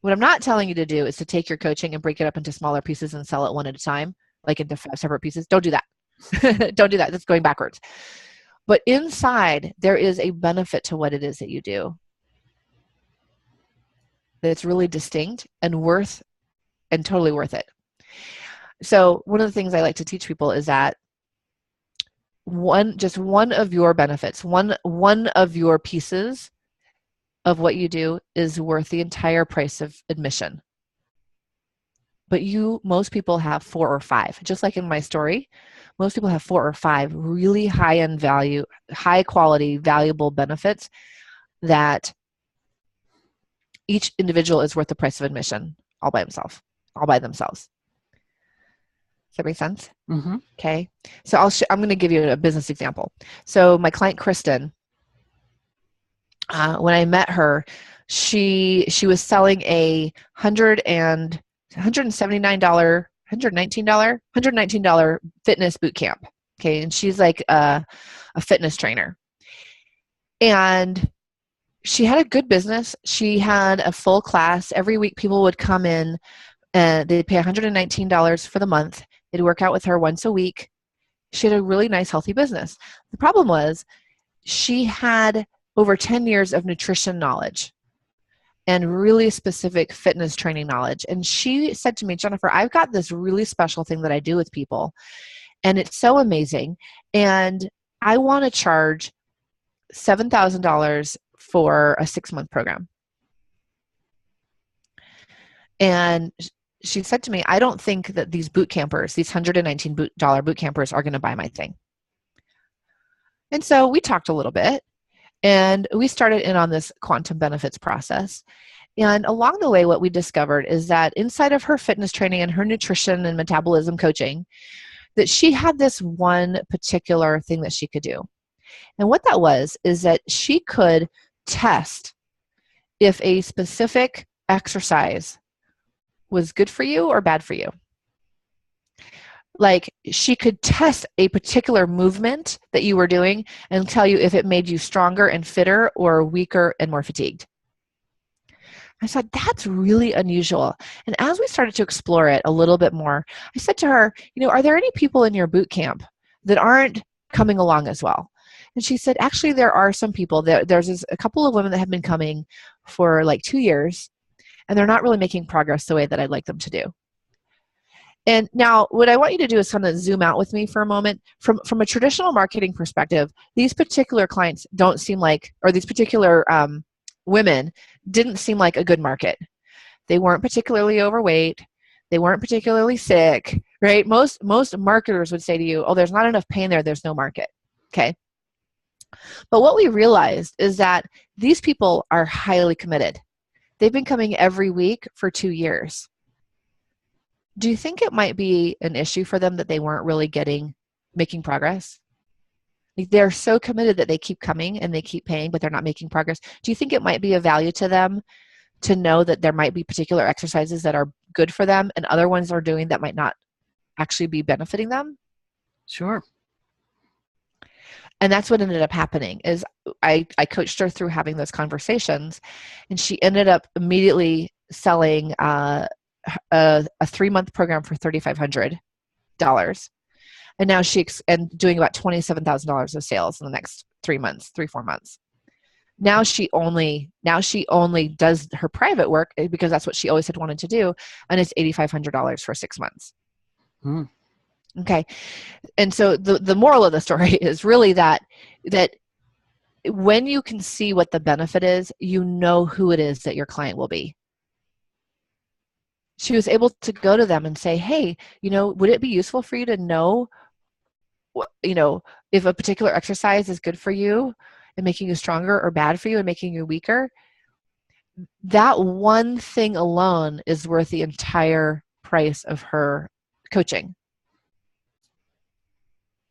S2: What I'm not telling you to do is to take your coaching and break it up into smaller pieces and sell it one at a time, like into separate pieces. Don't do that. Don't do that. That's going backwards. But inside, there is a benefit to what it is that you do that's really distinct and totally worth it. So one of the things I like to teach people is that one of your benefits, one of your pieces of what you do is worth the entire price of admission. But most people have 4 or 5. Just like in my story, most people have 4 or 5 really high-end value, high-quality, valuable benefits that each individual is worth the price of admission all by themselves. Does that make sense?
S1: Mm-hmm.
S2: Okay. So I'm going to give you a business example. So my client, Kristen, when I met her, she was selling a $119 fitness boot camp. Okay. And she's like a fitness trainer. And she had a good business. She had a full class. Every week people would come in and they'd pay $119 for the month. They'd work out with her once a week. She had a really nice, healthy business. The problem was she had over 10 years of nutrition knowledge and really specific fitness training knowledge. And she said to me, Jennifer, I've got this really special thing that I do with people, and it's so amazing. And I want to charge $7,000 for a 6-month program. And she said to me, I don't think that these boot campers, these $119 boot campers are going to buy my thing. And so we talked a little bit, and we started in on this quantum benefits process. And along the way, what we discovered is that inside of her fitness training and her nutrition and metabolism coaching, that she had this one particular thing that she could do. And what that was is that she could test if a specific exercise was good for you or bad for you. Like, she could test a particular movement that you were doing and tell you if it made you stronger and fitter or weaker and more fatigued. I said, that's really unusual. And as we started to explore it a little bit more, I said to her, are there any people in your boot camp that aren't coming along as well? And she said, actually, there are some people, there's a couple of women that have been coming for like 2 years, and they're not really making progress the way that I'd like them to do. And now what I want you to do is kind of zoom out with me for a moment. From a traditional marketing perspective, these particular clients don't seem like, or these particular women didn't seem like a good market. They weren't particularly overweight. They weren't particularly sick, right? Most marketers would say to you, oh, there's not enough pain there, there's no market. Okay. But what we realized is that these people are highly committed. They've been coming every week for 2 years. Do you think it might be an issue for them that they weren't really making progress? Like, they're so committed that they keep coming and they keep paying, but they're not making progress. Do you think it might be of value to them to know that there might be particular exercises that are good for them and other ones they're doing that might not actually be benefiting them?
S1: Sure.
S2: And that's what ended up happening is I coached her through having those conversations, and she ended up immediately selling a 3-month program for $3,500, and now and doing about $27,000 of sales in the next 3 months, 4 months. Now she only does her private work because that's what she always had wanted to do, and it's $8,500 for 6 months.
S1: Hmm.
S2: Okay, and so the moral of the story is really that when you can see what the benefit is, you know who it is that your client will be. She was able to go to them and say, hey, would it be useful for you to know, if a particular exercise is good for you and making you stronger, or bad for you and making you weaker? That one thing alone is worth the entire price of her coaching.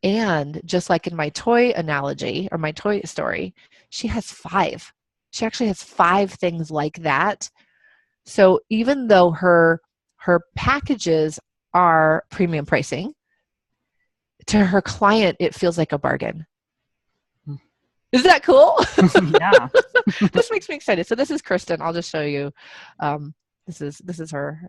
S2: And just like in my toy analogy or my toy story, she has 5. She actually has 5 things like that. So even though her packages are premium pricing, to her client, it feels like a bargain. Isn't that cool?
S1: Yeah.
S2: This makes me excited. So this is Kristen. I'll just show you. This is her,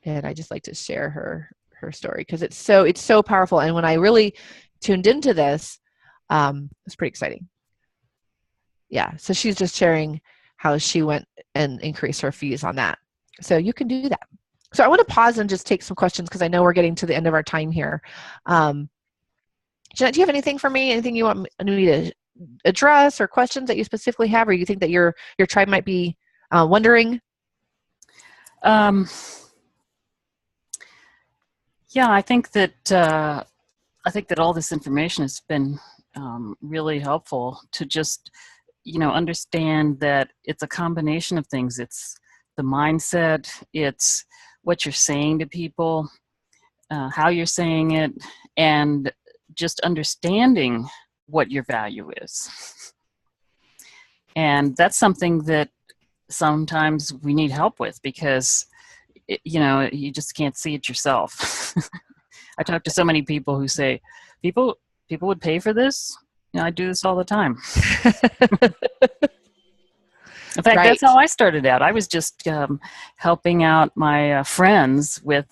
S2: and I just like to share her story because it's so powerful. And when I really tuned into this, it's pretty exciting. Yeah. So she's just sharing how she went and increased her fees on that. So you can do that. So I want to pause and just take some questions because I know we're getting to the end of our time here. Jeanette, do you have anything for me? Anything you want me to address, or questions that you specifically have, or you think that your tribe might be wondering?
S1: Yeah, I think that all this information has been really helpful to just understand that it's a combination of things. It's the mindset, it's what you're saying to people, how you're saying it, and just understanding what your value is. And that's something that sometimes we need help with because you just can't see it yourself. I talk to so many people who say, people would pay for this. I do this all the time. In fact,
S2: Right.
S1: That's how I started out. I was just helping out my friends with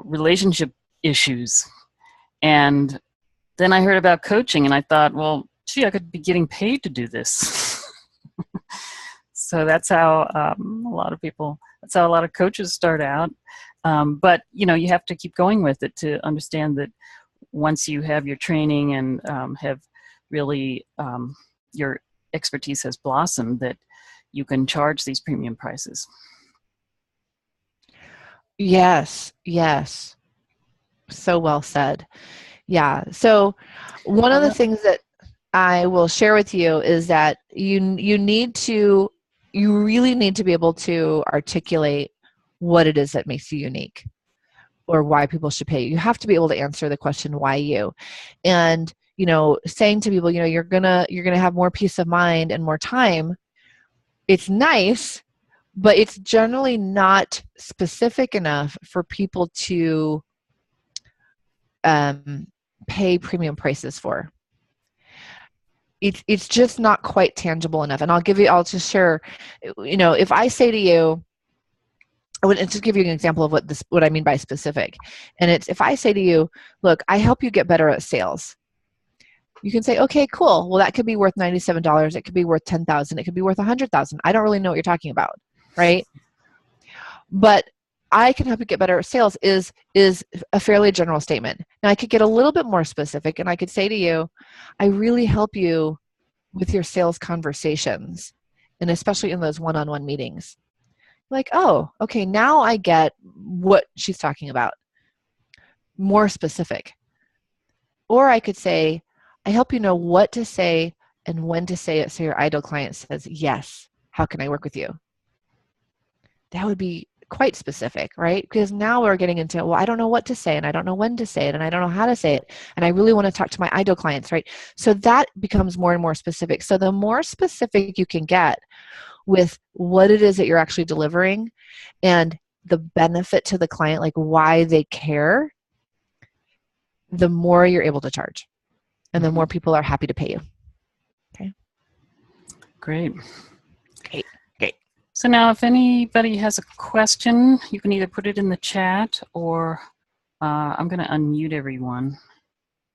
S1: relationship issues. And then I heard about coaching and I thought, well, gee, I could be getting paid to do this. So that's how that's how a lot of coaches start out. But, you have to keep going with it to understand that once you have your training and have really your expertise has blossomed, that you can charge these premium prices.
S2: Yes. So well said. Yeah. So one of the things that I will share with you is that you really need to be able to articulate what it is that makes you unique or why people should pay you. You have to be able to answer the question, why you? And, saying to people, you're going to have more peace of mind and more time. It's nice, but it's generally not specific enough for people to pay premium prices for. It's just not quite tangible enough. And I'll just share, if I say to you, I would just give you an example of what I mean by specific. And it's, if I say to you, look, I help you get better at sales. You can say, okay, cool. Well, that could be worth $97. It could be worth $10,000. It could be worth $100,000. I don't really know what you're talking about, right? But I can help you get better at sales is a fairly general statement. Now, I could get a little bit more specific, and I could say to you, I really help you with your sales conversations, and especially in those one-on-one meetings. Like, oh, okay, now I get what she's talking about. More specific. Or I could say, I help you know what to say and when to say it so your ideal client says, yes, how can I work with you? That would be quite specific, right? Because now we're getting into, well, I don't know what to say and I don't know when to say it and I don't know how to say it. And I really want to talk to my ideal clients, right? So that becomes more and more specific. So the more specific you can get with what it is that you're actually delivering and the benefit to the client, like why they care, the more you're able to charge. And the more people are happy to pay you. Okay.
S1: Great.
S2: Great. Great.
S1: So now if anybody has a question, you can either put it in the chat or I'm going to unmute everyone.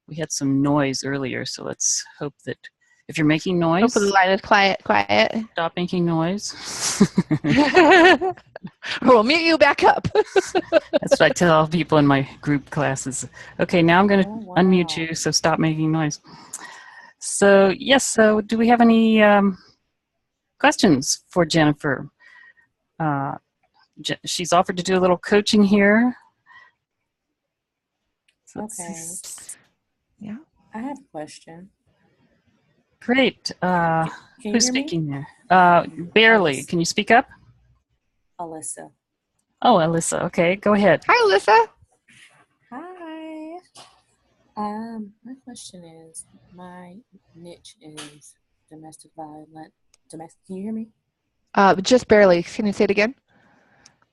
S1: We had some noise earlier, so let's hope that if you're making noise,
S2: Hopefully the line is quiet.
S1: Stop making noise.
S2: We'll mute you back up.
S1: That's what I tell people in my group classes. Okay, now I'm going to unmute you, so stop making noise. So, yes, so do we have any questions for Jennifer? She's offered to do a little coaching here. So
S3: Okay.
S2: Yeah.
S3: I have a question.
S1: Great.
S3: Can you
S1: Who's
S3: hear me?
S1: speaking there? Barely. Can you speak up?
S3: Alyssa.
S1: Oh, Alyssa. Okay, go ahead.
S2: Hi, Alyssa.
S3: Hi. My question is, my niche is domestic violence. Can you hear me?
S2: Just barely. Can you say it again?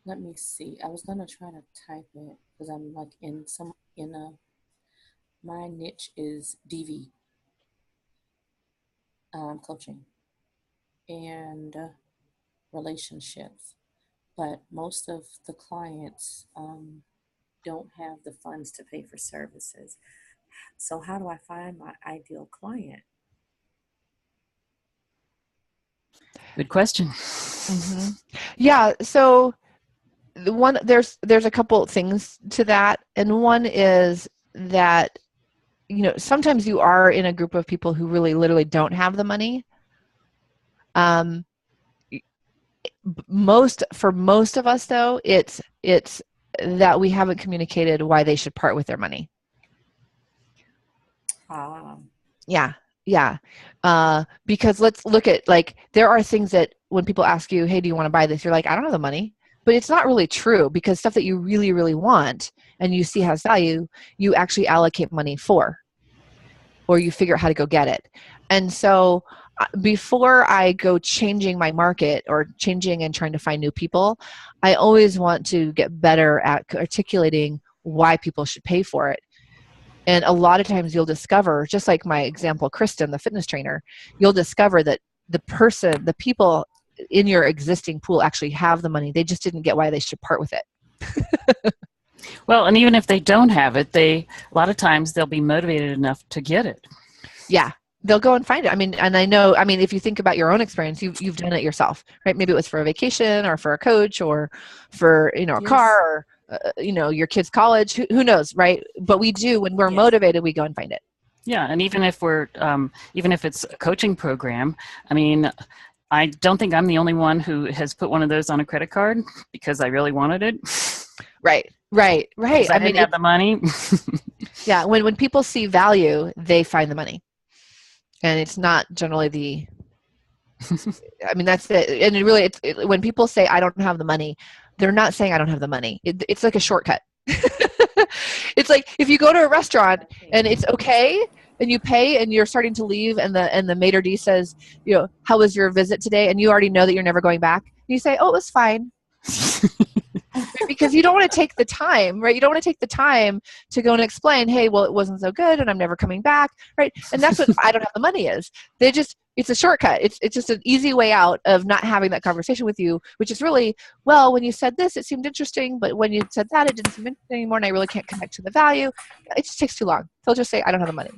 S3: Let me see. I was gonna try to type it because I'm like my niche is DV coaching and relationships, but most of the clients don't have the funds to pay for services. So how do I find my ideal client?
S1: Good question.
S2: Mm-hmm. Yeah. So there's a couple things to that, and one is that sometimes you are in a group of people who really literally don't have the money. For most of us though, it's that we haven't communicated why they should part with their money. Yeah. Because let's look at, like, there are things that when people ask you, hey, do you want to buy this? You're like, I don't have the money. But it's not really true, because stuff that you really, really want and you see has value, you actually allocate money for, or you figure out how to go get it. And so before I go changing my market or changing and trying to find new people, I always want to get better at articulating why people should pay for it. And a lot of times you'll discover, just like my example, Kristen, the fitness trainer, you'll discover that the people in your existing pool actually have the money. They just didn't get why they should part with it.
S1: Well, and even if they don't have it, a lot of times they'll be motivated enough to get it.
S2: Yeah. They'll go and find it. If you think about your own experience, you've done it yourself, right? Maybe it was for a vacation or for a coach or for, a
S3: Yes.
S2: car or, your kid's college, who knows, right? But we do, when we're motivated, we go and find it.
S1: Yeah. And even if even if it's a coaching program, I don't think I'm the only one who has put one of those on a credit card because I really wanted it.
S2: Right.
S1: I didn't have the money.
S2: Yeah. When people see value, they find the money. And it's not generally that's it. And it really, when people say, I don't have the money, they're not saying I don't have the money. It's like a shortcut. It's like if you go to a restaurant and it's okay and you pay and you're starting to leave and the maitre d' says, how was your visit today? And you already know that you're never going back. You say, oh, it was fine. Because you don't want to take the time, right? You don't want to take the time to go and explain, hey, well, it wasn't so good and I'm never coming back, right? And that's what I don't have the money is. It's a shortcut. It's just an easy way out of not having that conversation with you, which is really, well, when you said this, it seemed interesting, but when you said that, it didn't seem interesting anymore and I really can't connect to the value. It just takes too long. They'll just say, I don't have the money.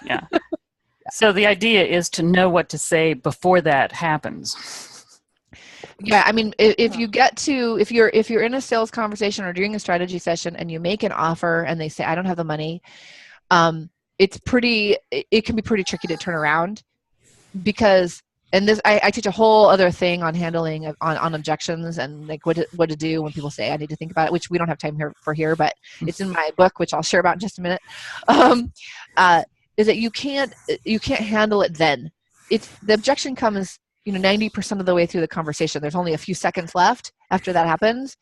S1: Yeah. So the idea is to know what to say before that happens.
S2: Yeah, I mean, if you get to, if you're in a sales conversation or during a strategy session and you make an offer and they say, I don't have the money, it can be pretty tricky to turn around because, and this, I teach a whole other thing on handling on objections and like what to do when people say I need to think about it, which we don't have time here, but it's in my book, which I'll share about in just a minute. Is that you can't handle it then. It's the objection comes 90% of the way through the conversation. There's only a few seconds left after that happens.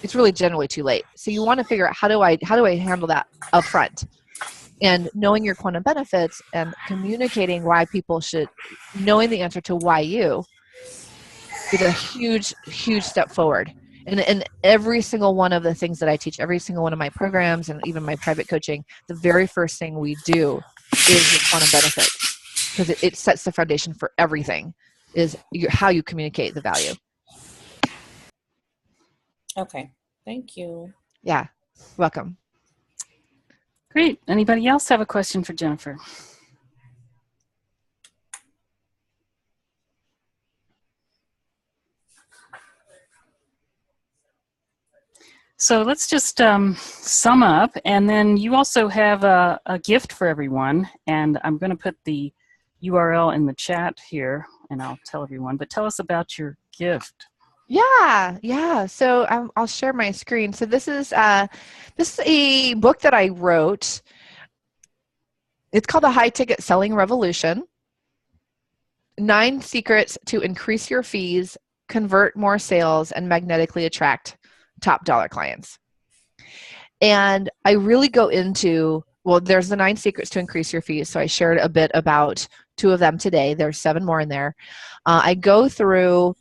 S2: It's really generally too late. So you want to figure out how do I handle that up front. And knowing your quantum benefits and communicating why people should, knowing the answer to why you, is a huge, huge step forward. And every single one of the things that I teach, every single one of my programs and even my private coaching, the very first thing we do is your quantum benefits, because it sets the foundation for everything, is how you communicate the value.
S3: Okay, thank you.
S2: Yeah, welcome.
S1: Great. Anybody else have a question for Jennifer? So let's just sum up, and then you also have a gift for everyone, and I'm going to put the URL in the chat here, and I'll tell everyone, but tell us about your gift.
S2: Yeah. So I'll share my screen. So this is a book that I wrote. It's called The High Ticket Selling Revolution. 9 Secrets to Increase Your Fees, Convert More Sales, and Magnetically Attract Top Dollar Clients. And I really go into, well, there's the 9 secrets to increase your fees. So I shared a bit about 2 of them today. There's 7 more in there. I go through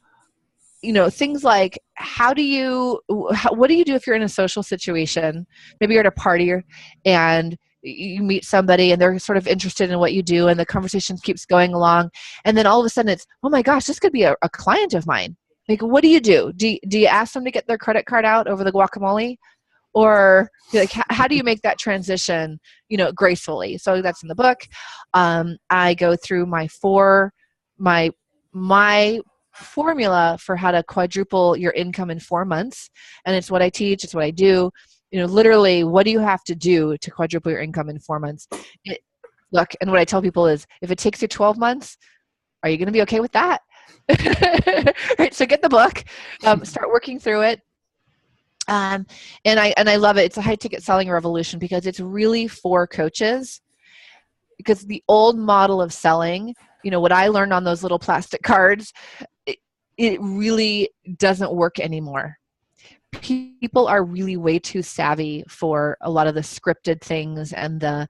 S2: things like what do you do if you're in a social situation? Maybe you're at a party and you meet somebody and they're sort of interested in what you do and the conversation keeps going along. And then all of a sudden it's, oh my gosh, this could be a client of mine. Like, what do you do? Do you ask them to get their credit card out over the guacamole? Or like, how do you make that transition, gracefully? So that's in the book. I go through my formula for how to quadruple your income in 4 months. And it's what I teach. It's what I do. Literally, what do you have to do to quadruple your income in 4 months? Look, and what I tell people is, if it takes you 12 months, are you going to be okay with that? Right. So get the book, start working through it. And I love it. It's a high ticket selling revolution because it's really for coaches, because the old model of selling, what I learned on those little plastic cards, it really doesn't work anymore. People are really way too savvy for a lot of the scripted things and the,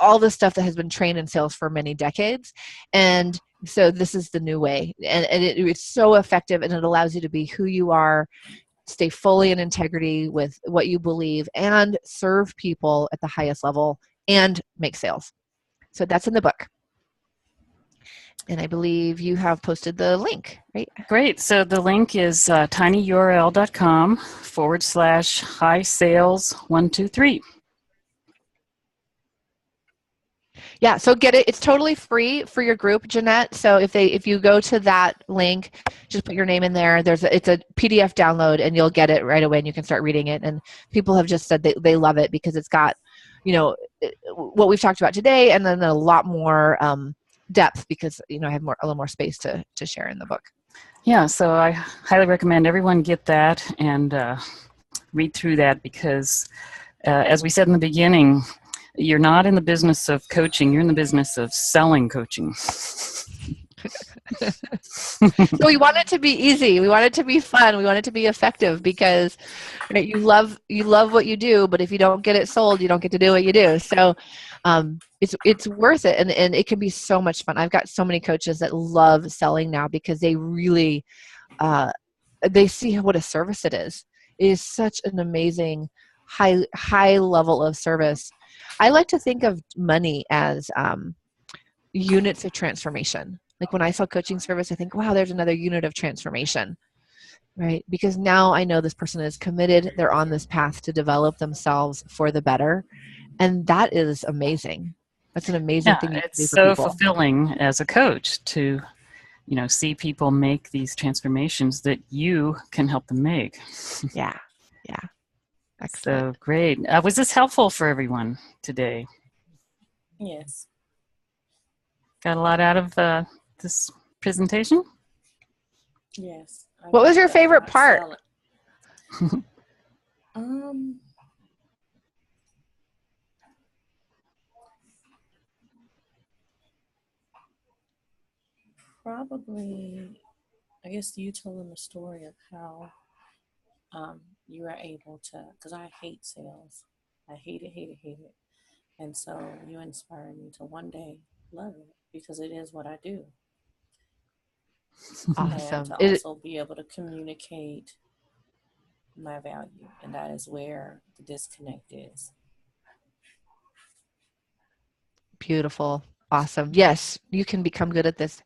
S2: all the stuff that has been trained in sales for many decades. And so this is the new way. And it's so effective, and it allows you to be who you are, stay fully in integrity with what you believe, and serve people at the highest level and make sales. So that's in the book. And I believe you have posted the link, right?
S1: Great. So the link is tinyurl.com/high-sales-123.
S2: Yeah, so get it. It's totally free for your group, Jeanette. So if you go to that link, just put your name in there. It's a PDF download, and you'll get it right away, and you can start reading it. And people have just said they love it because it's got, what we've talked about today, and then a lot more depth, because I have a little more space to share in the book.
S1: Yeah, so I highly recommend everyone get that and read through that, because as we said in the beginning, you're not in the business of coaching, you're in the business of selling coaching.
S2: So we want it to be easy. We want it to be fun. We want it to be effective, because you love what you do, but if you don't get it sold, you don't get to do what you do. So it's worth it, and it can be so much fun. I've got so many coaches that love selling now because they really they see what a service it is. It is such an amazing high level of service. I like to think of money as units of transformation. Like when I sell coaching service, I think, wow, there's another unit of transformation, right? Because now I know this person is committed. They're on this path to develop themselves for the better. And that is amazing. That's an amazing
S1: Yeah,
S2: thing you can
S1: it's
S2: do for
S1: so
S2: people.
S1: fulfilling as a coach to, see people make these transformations that you can help them make.
S2: Yeah. Yeah. Excellent.
S1: So great. Was this helpful for everyone today?
S3: Yes.
S1: Got a lot out of this presentation?
S3: Yes. I
S2: What was
S3: got
S2: your
S3: the
S2: favorite
S3: hot
S2: part?
S3: salad. Um, Probably, I guess you telling the story of how you were able to, because I hate sales. I hate it, hate it, hate it. And so you inspired me to one day love it because it is what I do. And
S2: Awesome.
S3: to also be able to communicate my value. And that is where the disconnect is.
S2: Beautiful. Awesome. Yes, you can become good at this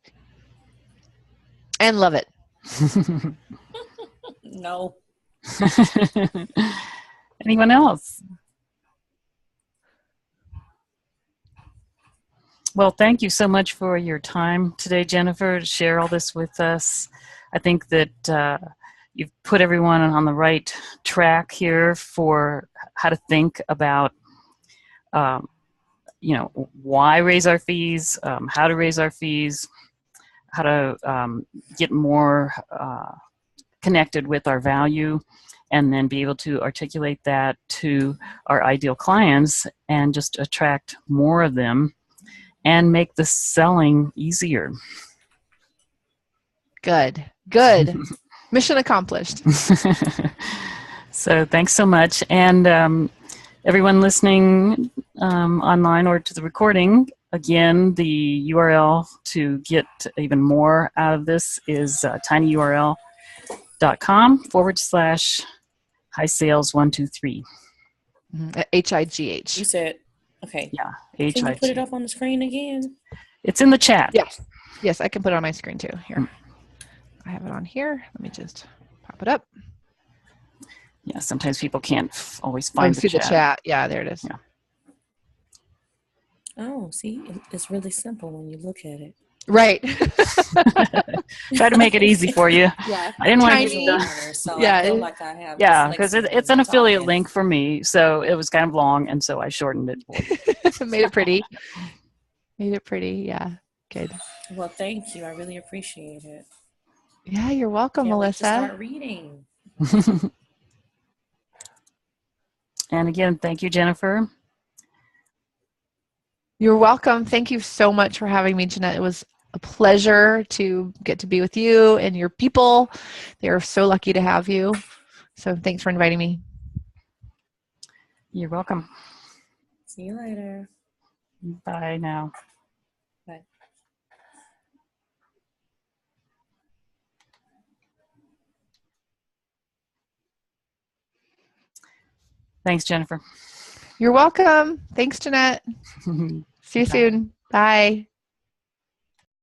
S2: and love it.
S3: No.
S1: Anyone else? Well, thank you so much for your time today, Jennifer, to share all this with us. I think that you've put everyone on the right track here for how to think about, why raise our fees, how to raise our fees, how to get more connected with our value, and then be able to articulate that to our ideal clients and just attract more of them and make the selling easier.
S2: Good. Good. Mission accomplished.
S1: So thanks so much. And everyone listening online or to the recording, again, the URL to get even more out of this is tinyurl.com/high sales 123.
S2: HIGH.
S3: You said, okay.
S1: Yeah,
S3: Can you put it
S1: HIT.
S3: up on the screen again?
S1: It's in the chat.
S2: Yes. Yes, I can put it on my screen too. Here. I have it on here. Let me just pop it up.
S1: Yeah, sometimes people can't always find
S2: see
S1: the
S2: the
S1: chat.
S2: chat. Yeah, there it is.
S1: Yeah.
S3: Oh, see, it's really simple when you look at it.
S2: Right.
S1: Try to make it easy for you.
S2: Yeah.
S1: I didn't want to
S3: Tiny.
S1: get
S3: So
S2: Yeah,
S3: I feel like I have
S1: yeah, because
S3: dyslexia
S1: it's
S3: when
S1: an
S3: you're
S1: affiliate
S3: talking.
S1: link for me, so it was kind of long, and so I shortened it for you.
S2: Made it pretty. Made it pretty. Yeah. Good.
S3: Well, thank you. I really appreciate it.
S2: Yeah, you're welcome,
S3: Can't wait to
S2: Melissa.
S3: start reading.
S1: And again, thank you, Jennifer.
S2: You're welcome. Thank you so much for having me, Jeanette. It was a pleasure to get to be with you and your people. They are so lucky to have you. So thanks for inviting me.
S1: You're welcome.
S3: See you later.
S1: Bye now.
S3: Bye.
S1: Thanks, Jennifer.
S2: You're welcome. Thanks, Jeanette. See you soon. Bye.